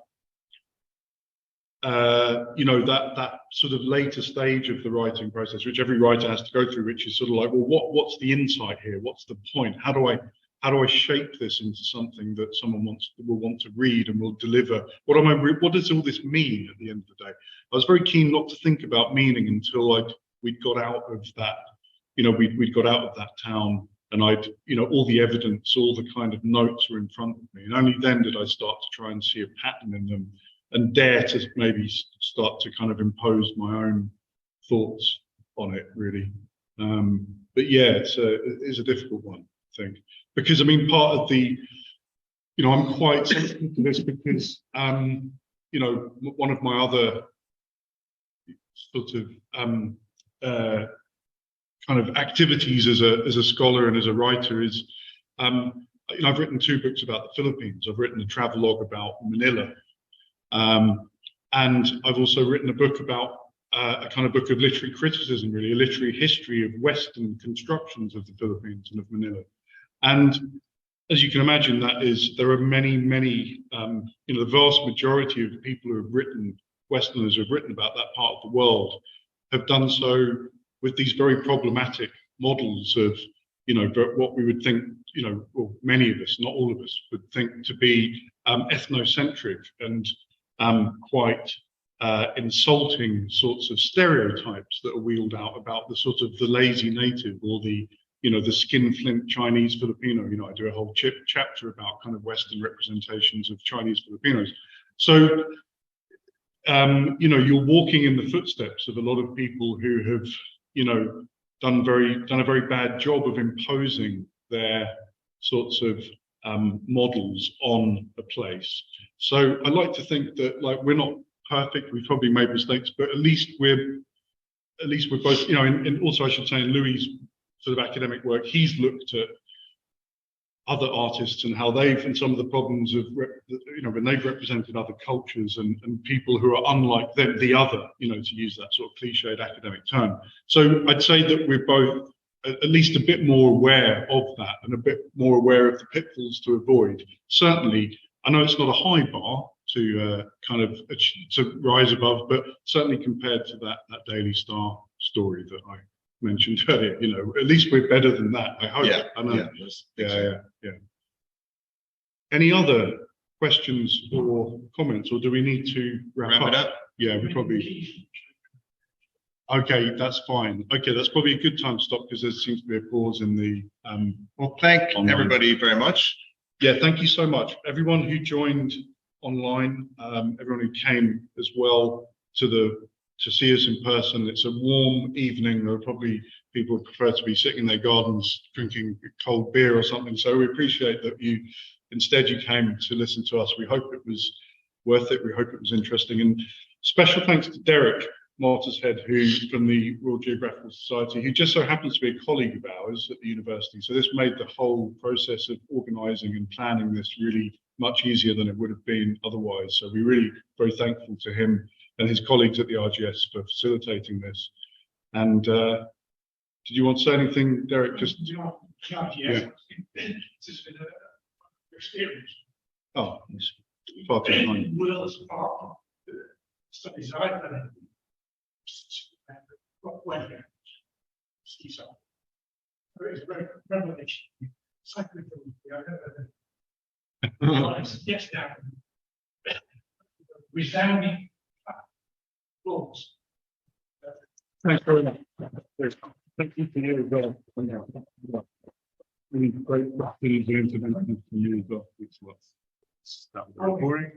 that sort of later stage of the writing process, which every writer has to go through, which is sort of like, well, what's the insight here? What's the point? How do I shape this into something that someone will want to read and will deliver? What does all this mean at the end of the day? I was very keen not to think about meaning until we'd got out of that, we'd got out of that town, and I'd, all the evidence, all the kind of notes were in front of me, and only then did I start to try and see a pattern in them and dare to maybe start to kind of impose my own thoughts on it, really. But yeah, it's a difficult one, I think, because part of the, I'm quite sensitive to this because, one of my other sort of kind of activities as a scholar and as a writer is, I've written 2 books about the Philippines. I've written a travelogue about Manila. And I've also written a book about a kind of book of literary criticism, really, a literary history of Western constructions of the Philippines and of Manila. And as you can imagine, there are many, the vast majority of people who have written, Westerners who have written about that part of the world, have done so with these very problematic models of, what we would think, well, many of us, not all of us, would think to be ethnocentric and quite insulting sorts of stereotypes that are wheeled out about the sort of the lazy native or the skinflint Chinese Filipino. I do a whole chapter about kind of Western representations of Chinese Filipinos. So you're walking in the footsteps of a lot of people who have done a very bad job of imposing their sorts of models on a place. So I like to think that we're not perfect. We've probably made mistakes, but at least we're both, and also I should say in Louis' sort of academic work, he's looked at other artists and how and some of the problems of, when they've represented other cultures and people who are unlike them, the other, to use that sort of cliched academic term. So I'd say that we're both at least a bit more aware of that and a bit more aware of the pitfalls to avoid. Certainly, I know it's not a high bar to to rise above, but certainly compared to that Daily Star story that I mentioned earlier, at least we're better than that, I hope. Yeah, I know. Yeah. Any other questions or comments, or do we need to wrap it up? Yeah, we probably. Okay, that's fine. Okay, that's probably a good time to stop because there seems to be a pause in the. Well, thank everybody very much. Yeah, thank you so much, everyone who joined online, everyone who came as well to see us in person. It's a warm evening. There are probably people who prefer to be sitting in their gardens drinking cold beer or something. So we appreciate that you came to listen to us. We hope it was worth it. We hope it was interesting. And special thanks to Derek Martyrshead, who from the Royal Geographical Society, who just so happens to be a colleague of ours at the university. So this made the whole process of organising and planning this really much easier than it would have been otherwise. So we're really very thankful to him and his colleagues at the RGS for facilitating this. And did you want to say anything, Derek? Just Yes. It's just been a experience. Oh, it's far too long. Will as part of the studies I've done. Weather, seaside. It's a great revelation. Psychogeography, I've never yes, down. Resounding applause. Thanks very much. Thank you for you as well. Really great intervention from you as well, which was that was very boring.